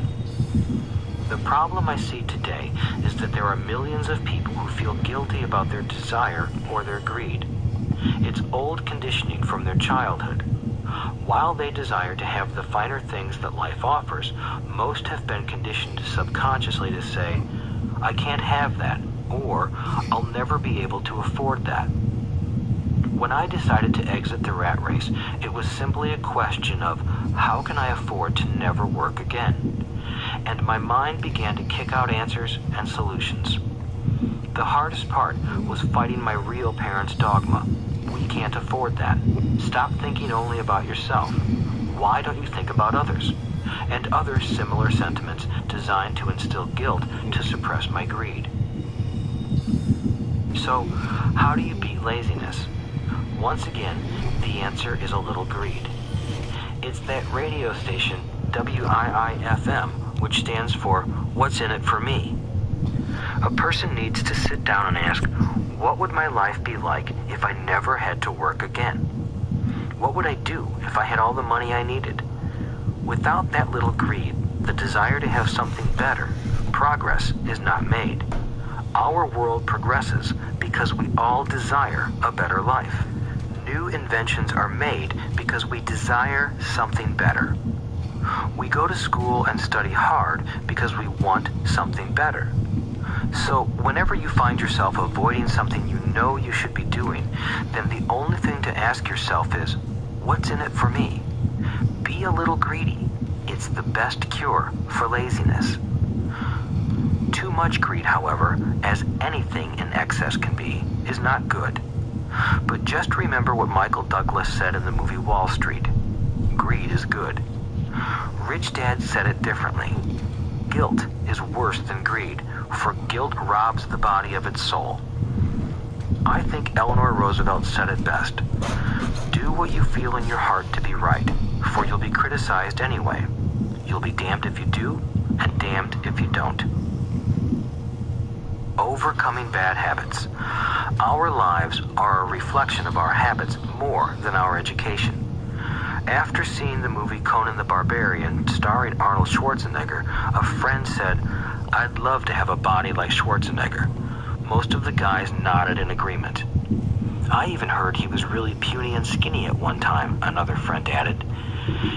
The problem I see today is that there are millions of people who feel guilty about their desire or their greed. It's old conditioning from their childhood. While they desire to have the finer things that life offers, most have been conditioned subconsciously to say, I can't have that, or I'll never be able to afford that. When I decided to exit the rat race, it was simply a question of how can I afford to never work again? And my mind began to kick out answers and solutions. The hardest part was fighting my real parents' dogma. We can't afford that. Stop thinking only about yourself. Why don't you think about others? And other similar sentiments designed to instill guilt to suppress my greed. So, how do you beat laziness? Once again, the answer is a little greed. It's that radio station, WIIFM, which stands for What's in it for me? A person needs to sit down and ask, what would my life be like if I never had to work again? What would I do if I had all the money I needed? Without that little greed, the desire to have something better, progress is not made. Our world progresses because we all desire a better life. New inventions are made because we desire something better. We go to school and study hard because we want something better. So whenever you find yourself avoiding something you know you should be doing, then the only thing to ask yourself is, what's in it for me? Be a little greedy. It's the best cure for laziness. Too much greed, however, as anything in excess can be, is not good. But just remember what Michael Douglas said in the movie Wall Street. Greed is good. Rich Dad said it differently. Guilt is worse than greed, for guilt robs the body of its soul. I think Eleanor Roosevelt said it best. Do what you feel in your heart to be right, for you'll be criticized anyway. You'll be damned if you do, and damned if you don't. Overcoming bad habits. Our lives are a reflection of our habits more than our education. After seeing the movie Conan the Barbarian, starring Arnold Schwarzenegger, a friend said, I'd love to have a body like Schwarzenegger. Most of the guys nodded in agreement. I even heard he was really puny and skinny at one time, another friend added.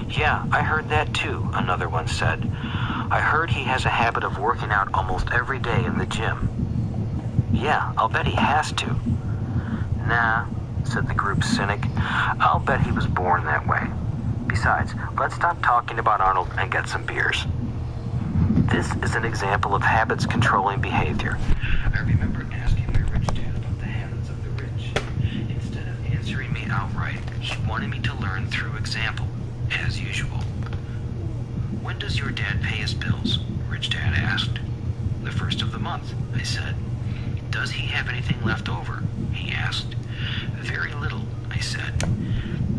Yeah, I heard that too, another one said. I heard he has a habit of working out almost every day in the gym. Yeah, I'll bet he has to. Nah, said the group's cynic. I'll bet he was born that way. Besides, let's stop talking about Arnold and get some beers. This is an example of habits controlling behavior. I remember asking my rich dad about the habits of the rich. Instead of answering me outright, he wanted me to learn through example, as usual. When does your dad pay his bills? Rich Dad asked. The first of the month, I said. Does he have anything left over? He asked. Very little, I said.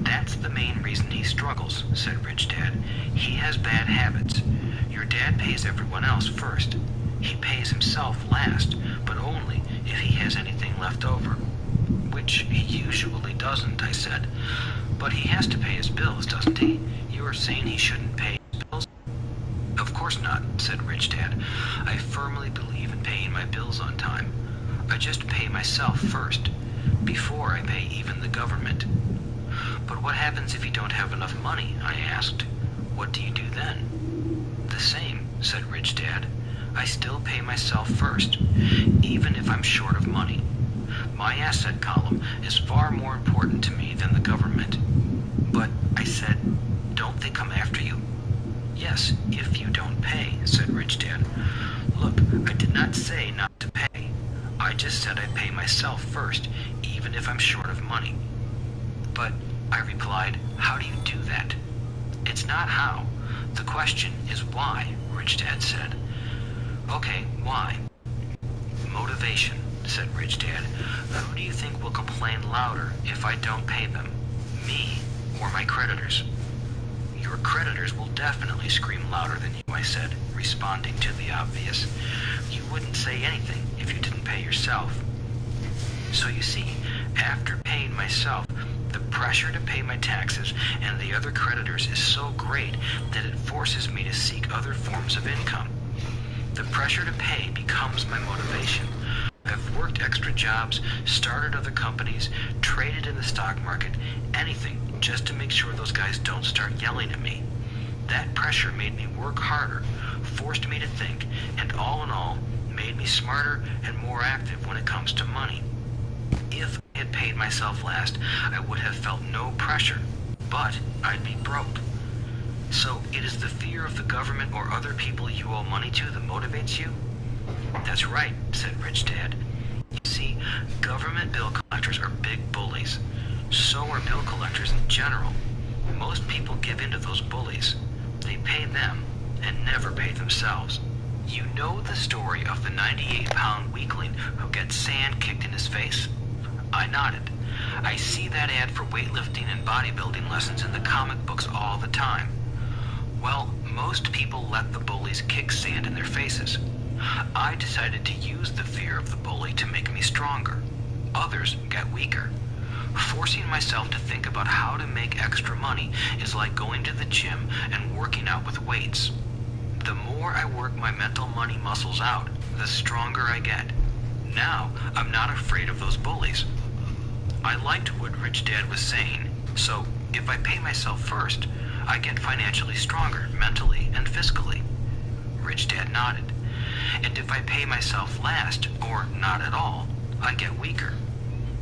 That's the main reason he struggles, said Rich Dad. He has bad habits. Your dad pays everyone else first. He pays himself last. last, but only if he has anything left over. Which he usually doesn't, I said. But he has to pay his bills, doesn't he? You are saying he shouldn't pay his bills? Of course not, said Rich Dad. I firmly believe in paying my bills on time. I just pay myself first, before I pay even the government. But what happens if you don't have enough money? I asked. What do you do then? The same, said Rich Dad. I still pay myself first, even if I'm short of money. My asset column is far more important to me than the government. But, I said, don't they come after you? Yes, if you don't pay, said Rich Dad. Look, I did not say not to pay. I just said I pay myself first, even if I'm short of money. But, I replied, how do you do that? It's not how. The question is why, Rich Dad said. Okay, why? Motivation, said Rich Dad. Who do you think will complain louder if I don't pay them? Me or my creditors? Your creditors will definitely scream louder than you, I said, responding to the obvious. You wouldn't say anything if you didn't pay yourself. So you see, after paying myself, the pressure to pay my taxes and the other creditors is so great that it forces me to seek other forms of income. The pressure to pay becomes my motivation. I've worked extra jobs, started other companies, traded in the stock market, anything just to make sure those guys don't start yelling at me. That pressure made me work harder, forced me to think, and all in all, made me smarter and more active when it comes to money. If I had paid myself last, I would have felt no pressure, but I'd be broke. So it is the fear of the government or other people you owe money to that motivates you? That's right, said Rich Dad. You see, government bill collectors are big bullies. So are bill collectors in general. Most people give in to those bullies. They pay them and never pay themselves. You know the story of the 98-pound weakling who gets sand kicked in his face? I nodded. I see that ad for weightlifting and bodybuilding lessons in the comic books all the time. Well, most people let the bullies kick sand in their faces. I decided to use the fear of the bully to make me stronger. Others get weaker. Forcing myself to think about how to make extra money is like going to the gym and working out with weights. The more I work my mental money muscles out, the stronger I get. Now, I'm not afraid of those bullies. I liked what Rich Dad was saying, so if I pay myself first, I get financially stronger mentally and fiscally. Rich Dad nodded. And if I pay myself last, or not at all, I get weaker.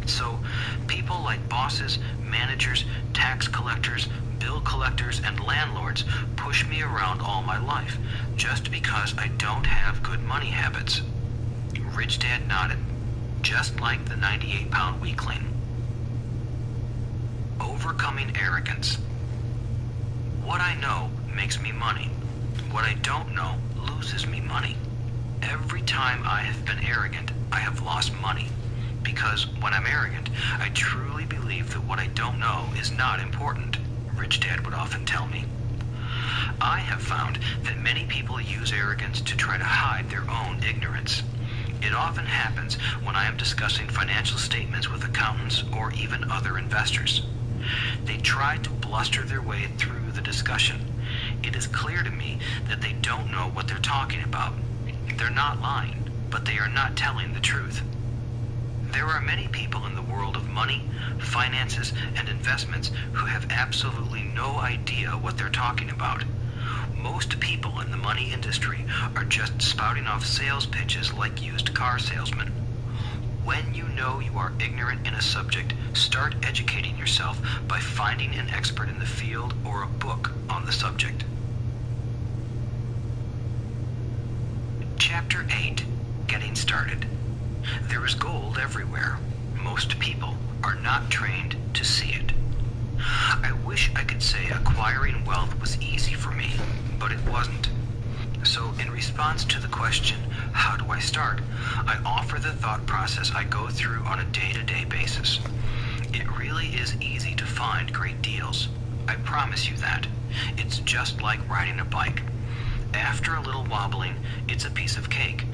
So, people like bosses, managers, tax collectors, bill collectors, and landlords push me around all my life, just because I don't have good money habits. Rich Dad nodded, just like the 98-pound weakling. Overcoming arrogance. What I know makes me money. What I don't know loses me money. Every time I have been arrogant, I have lost money. Because when I'm arrogant, I truly believe that what I don't know is not important, Rich Dad would often tell me. I have found that many people use arrogance to try to hide their own ignorance. It often happens when I am discussing financial statements with accountants or even other investors. They try to bluster their way through the discussion. It is clear to me that they don't know what they're talking about. They're not lying, but they are not telling the truth. There are many people in the world of money, finances, and investments who have absolutely no idea what they're talking about. Most people in the money industry are just spouting off sales pitches like used car salesmen. When you know you are ignorant in a subject, start educating yourself by finding an expert in the field or a book on the subject. Chapter 8. Getting Started. There is gold everywhere. Most people are not trained to see it. I wish I could say acquiring wealth was easy for me, but it wasn't. So in response to the question, how do I start, I offer the thought process I go through on a day-to-day basis. It really is easy to find great deals. I promise you that. It's just like riding a bike. After a little wobbling, it's a piece of cake.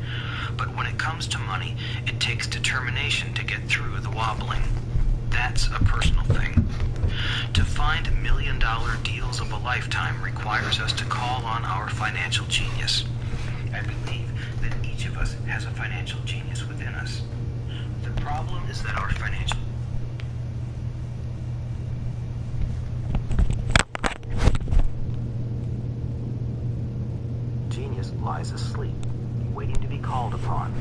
But when it comes money, it takes determination to get through the wobbling. That's a personal thing. To find million-dollar deals of a lifetime requires us to call on our financial genius. I believe that each of us has a financial genius within us. The problem is that our financial genius lies asleep, waiting to be called upon.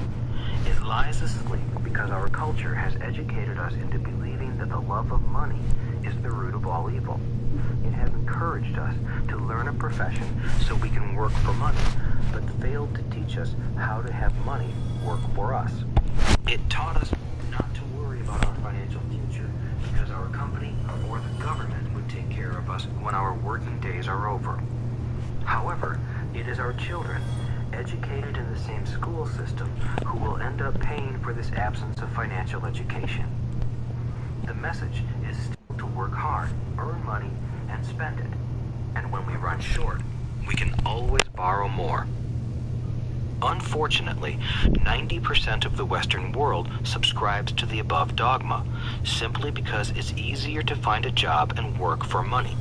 It lies asleep because our culture has educated us into believing that the love of money is the root of all evil. It has encouraged us to learn a profession so we can work for money, but failed to teach us how to have money work for us. It taught us not to worry about our financial future because our company or the government would take care of us when our working days are over. However, it is our children, educated in the same school system, who will end up paying for this absence of financial education. The message is still to work hard, earn money, and spend it. And when we run short, we can always borrow more. Unfortunately, 90% of the Western world subscribes to the above dogma, simply because it's easier to find a job and work for money.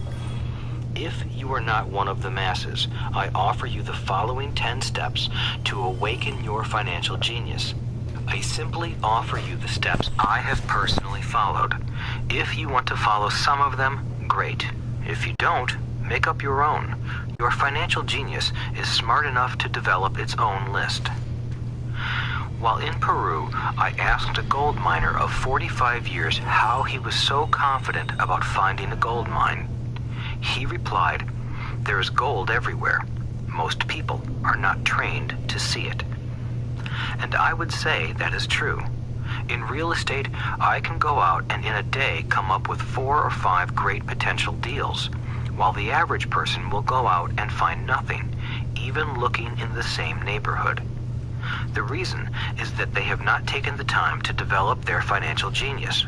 If you are not one of the masses, I offer you the following 10 steps to awaken your financial genius. I simply offer you the steps I have personally followed. If you want to follow some of them, great. If you don't, make up your own. Your financial genius is smart enough to develop its own list. While in Peru, I asked a gold miner of 45 years how he was so confident about finding a gold mine. He replied, "There is gold everywhere. Most people are not trained to see it." And I would say that is true. In real estate, I can go out and in a day come up with 4 or 5 great potential deals, while the average person will go out and find nothing, even looking in the same neighborhood. The reason is that they have not taken the time to develop their financial genius.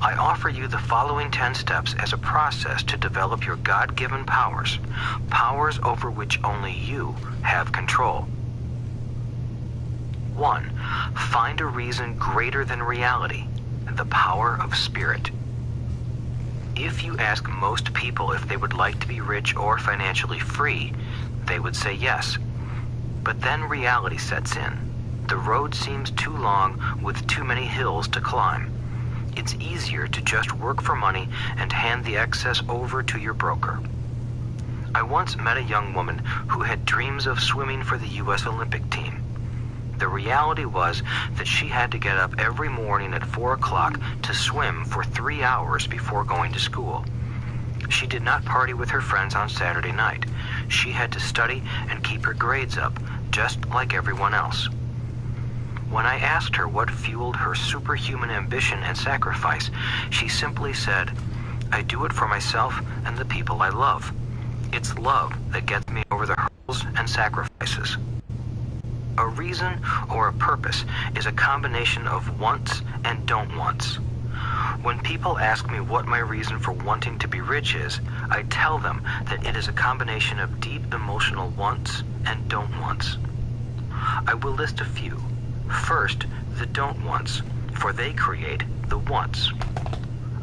I offer you the following 10 steps as a process to develop your God-given powers, powers over which only you have control. 1. Find a reason greater than reality, the power of spirit. If you ask most people if they would like to be rich or financially free, they would say yes. But then reality sets in. The road seems too long with too many hills to climb. It's easier to just work for money and hand the excess over to your broker. I once met a young woman who had dreams of swimming for the U.S. Olympic team. The reality was that she had to get up every morning at 4 o'clock to swim for 3 hours before going to school. She did not party with her friends on Saturday night. She had to study and keep her grades up, just like everyone else. When I asked her what fueled her superhuman ambition and sacrifice, she simply said, "I do it for myself and the people I love. It's love that gets me over the hurdles and sacrifices." A reason or a purpose is a combination of wants and don't wants. When people ask me what my reason for wanting to be rich is, I tell them that it is a combination of deep emotional wants and don't wants. I will list a few. First, the don't wants, for they create the wants.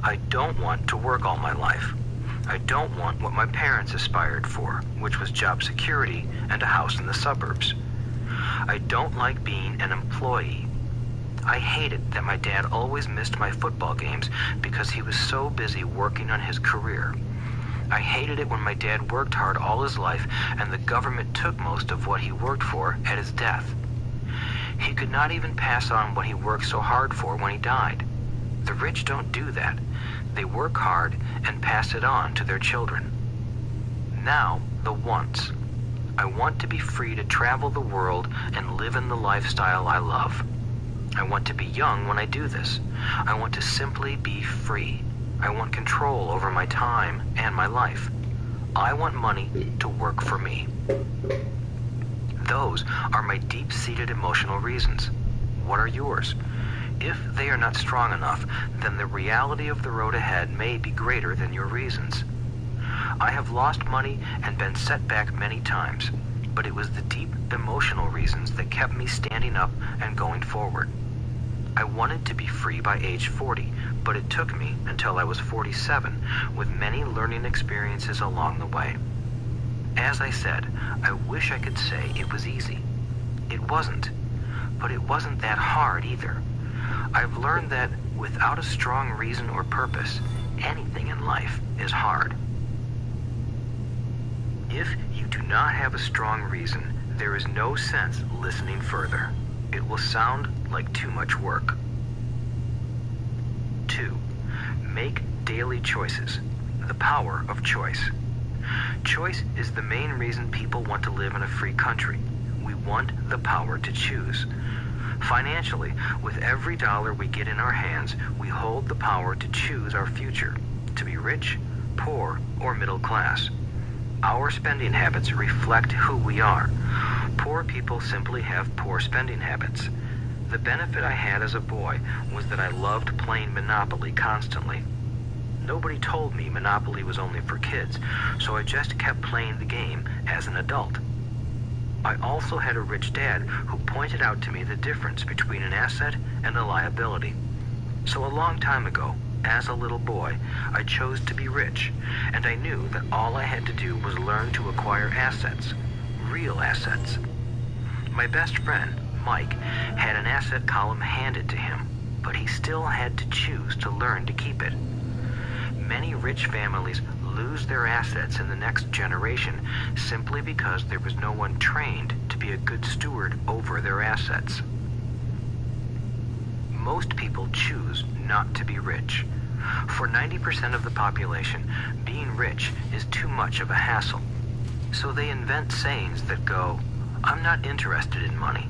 I don't want to work all my life. I don't want what my parents aspired for, which was job security and a house in the suburbs. I don't like being an employee. I hated that my dad always missed my football games because he was so busy working on his career. I hated it when my dad worked hard all his life and the government took most of what he worked for at his death. He could not even pass on what he worked so hard for when he died. The rich don't do that. They work hard and pass it on to their children. Now, the wants. I want to be free to travel the world and live in the lifestyle I love. I want to be young when I do this. I want to simply be free. I want control over my time and my life. I want money to work for me. Those are my deep-seated emotional reasons. What are yours? If they are not strong enough, then the reality of the road ahead may be greater than your reasons. I have lost money and been set back many times. but it was the deep emotional reasons that kept me standing up and going forward. I wanted to be free by age 40, but it took me until I was 47, with many learning experiences along the way. As I said, I wish I could say it was easy. It wasn't, but it wasn't that hard either. I've learned that without a strong reason or purpose, anything in life is hard. If you do not have a strong reason, there is no sense listening further. It will sound like too much work. 2. Make daily choices. The power of choice. Choice is the main reason people want to live in a free country. We want the power to choose. Financially, with every dollar we get in our hands, we hold the power to choose our future, to be rich, poor, or middle class. Our spending habits reflect who we are. Poor people simply have poor spending habits. The benefit I had as a boy was that I loved playing Monopoly constantly. Nobody told me Monopoly was only for kids, so I just kept playing the game as an adult. I also had a rich dad who pointed out to me the difference between an asset and a liability. So a long time ago, as a little boy, I chose to be rich, and I knew that all I had to do was learn to acquire assets, real assets. My best friend, Mike, had an asset column handed to him, but he still had to choose to learn to keep it. Many rich families lose their assets in the next generation simply because there was no one trained to be a good steward over their assets. Most people choose not to be rich. For 90% of the population, being rich is too much of a hassle. So they invent sayings that go, "I'm not interested in money.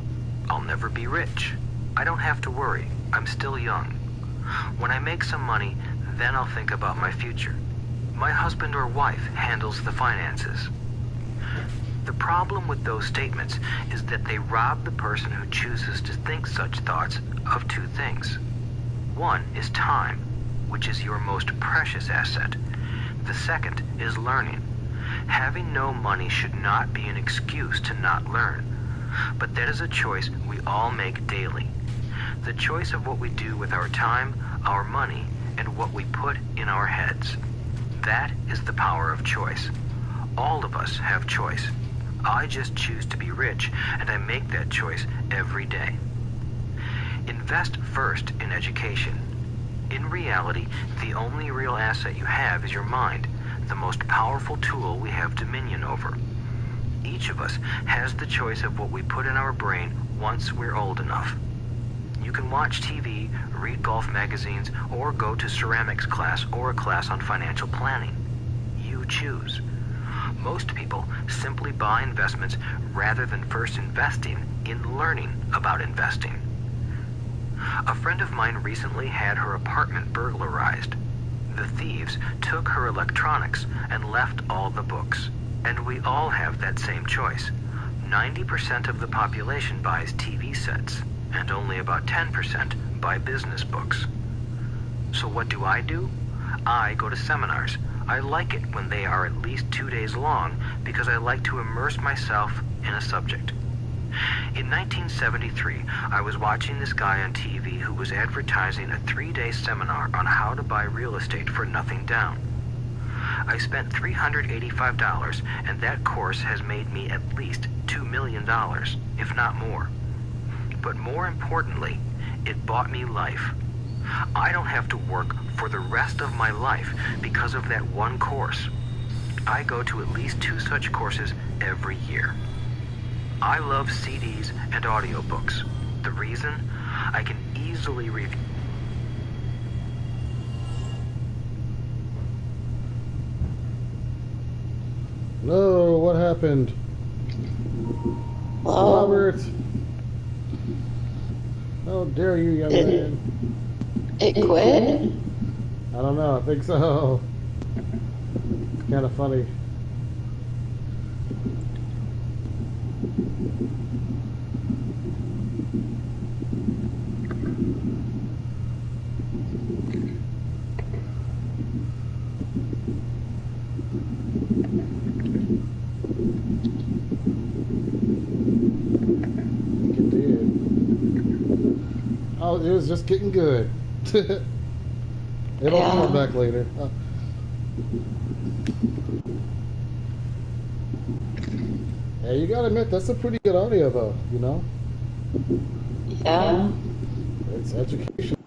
I'll never be rich. I don't have to worry. I'm still young. When I make some money, then I'll think about my future. My husband or wife handles the finances." The problem with those statements is that they rob the person who chooses to think such thoughts of two things. One is time, which is your most precious asset. The second is learning. Having no money should not be an excuse to not learn, but that is a choice we all make daily. The choice of what we do with our time, our money, and what we put in our heads. That is the power of choice. All of us have choice. I just choose to be rich, and I make that choice every day. Invest first in education. In reality, the only real asset you have is your mind, the most powerful tool we have dominion over. Each of us has the choice of what we put in our brain once we're old enough. You can watch TV, read golf magazines, or go to ceramics class or a class on financial planning. You choose. Most people simply buy investments rather than first investing in learning about investing. A friend of mine recently had her apartment burglarized. The thieves took her electronics and left all the books. And we all have that same choice. 90% of the population buys TV sets, and only about 10% buy business books. So what do? I go to seminars. I like it when they are at least 2 days long because I like to immerse myself in a subject. In 1973, I was watching this guy on TV who was advertising a 3-day seminar on how to buy real estate for nothing down. I spent $385, and that course has made me at least $2 million, if not more. But more importantly, it bought me life. I don't have to work for the rest of my life because of that one course. I go to at least 2 such courses every year. I love CDs and audiobooks. The reason? I can easily review. No, what happened? Robert! How dare you, young man? It quit? I don't know, I think so. It's kind of funny. Oh, it was just getting good. It'll come back later. Yeah, you gotta admit, that's a pretty good audio, though, you know? Yeah. It's education.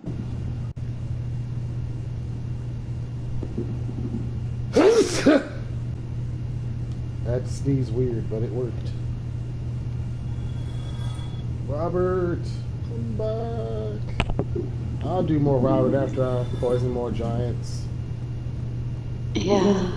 That sneeze weird, but it worked. Robert, come back. I'll do more Robert after I poison more giants. Yeah.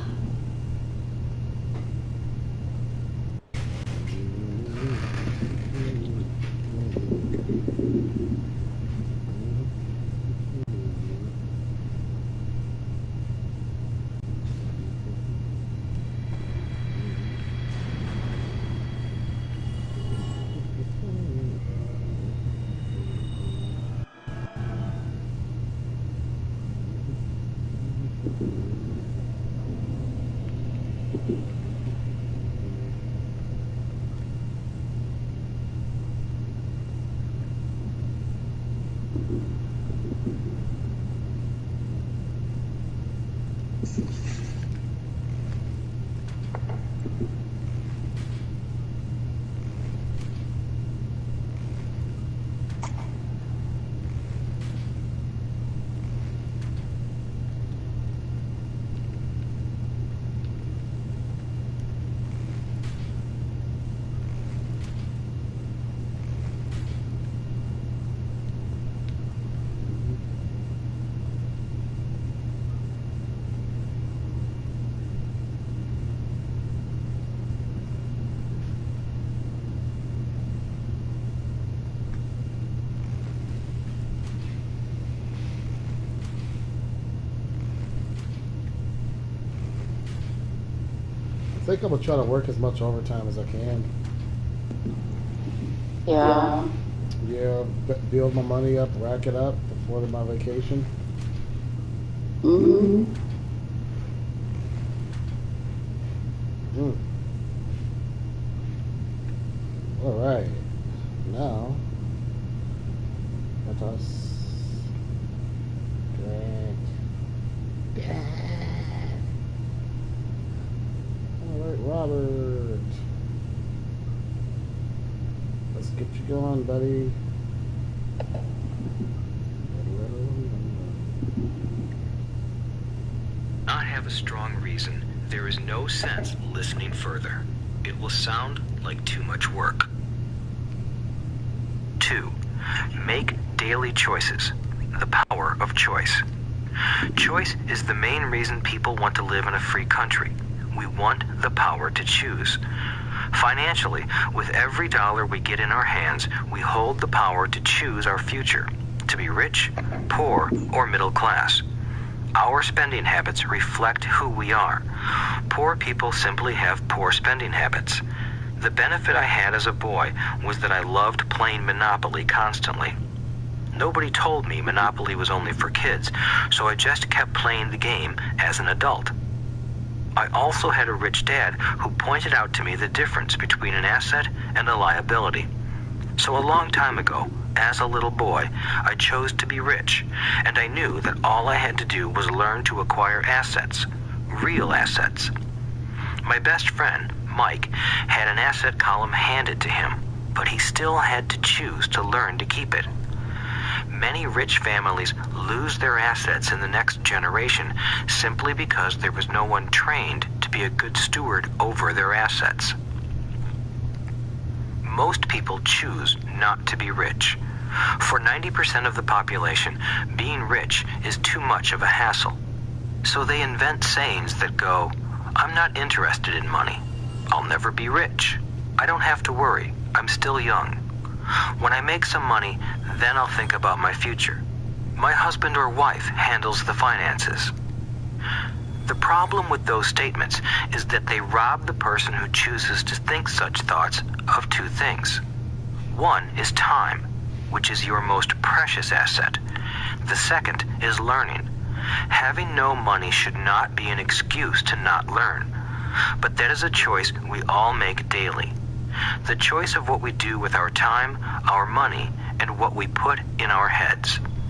I think I'm gonna try to work as much overtime as I can. Yeah. Yeah, build my money up, rack it up before my vacation. Mm-hmm. All right, now let us All right, Robert, let's get you going, buddy. Not have a strong reason, there is no sense listening further. It will sound like too much work. 2. Make daily choices. The power of choice. Choice is the main reason people want to live in a free country. We want the power to choose. Financially, with every dollar we get in our hands, we hold the power to choose our future, to be rich, poor, or middle class. Our spending habits reflect who we are. Poor people simply have poor spending habits. The benefit I had as a boy was that I loved playing Monopoly constantly. Nobody told me Monopoly was only for kids, so I just kept playing the game as an adult. I also had a rich dad who pointed out to me the difference between an asset and a liability. So a long time ago, as a little boy, I chose to be rich, and I knew that all I had to do was learn to acquire assets, real assets. My best friend, Mike, had an asset column handed to him, but he still had to choose to learn to keep it. Many rich families lose their assets in the next generation simply because there was no one trained to be a good steward over their assets. Most people choose not to be rich. For 90% of the population, being rich is too much of a hassle. So they invent sayings that go, "I'm not interested in money. I'll never be rich. I don't have to worry. I'm still young. When I make some money, then I'll think about my future. My husband or wife handles the finances." The problem with those statements is that they rob the person who chooses to think such thoughts of two things. One is time, which is your most precious asset. The second is learning. Having no money should not be an excuse to not learn, but that is a choice we all make daily. The choice of what we do with our time, our money, and what we put in our heads.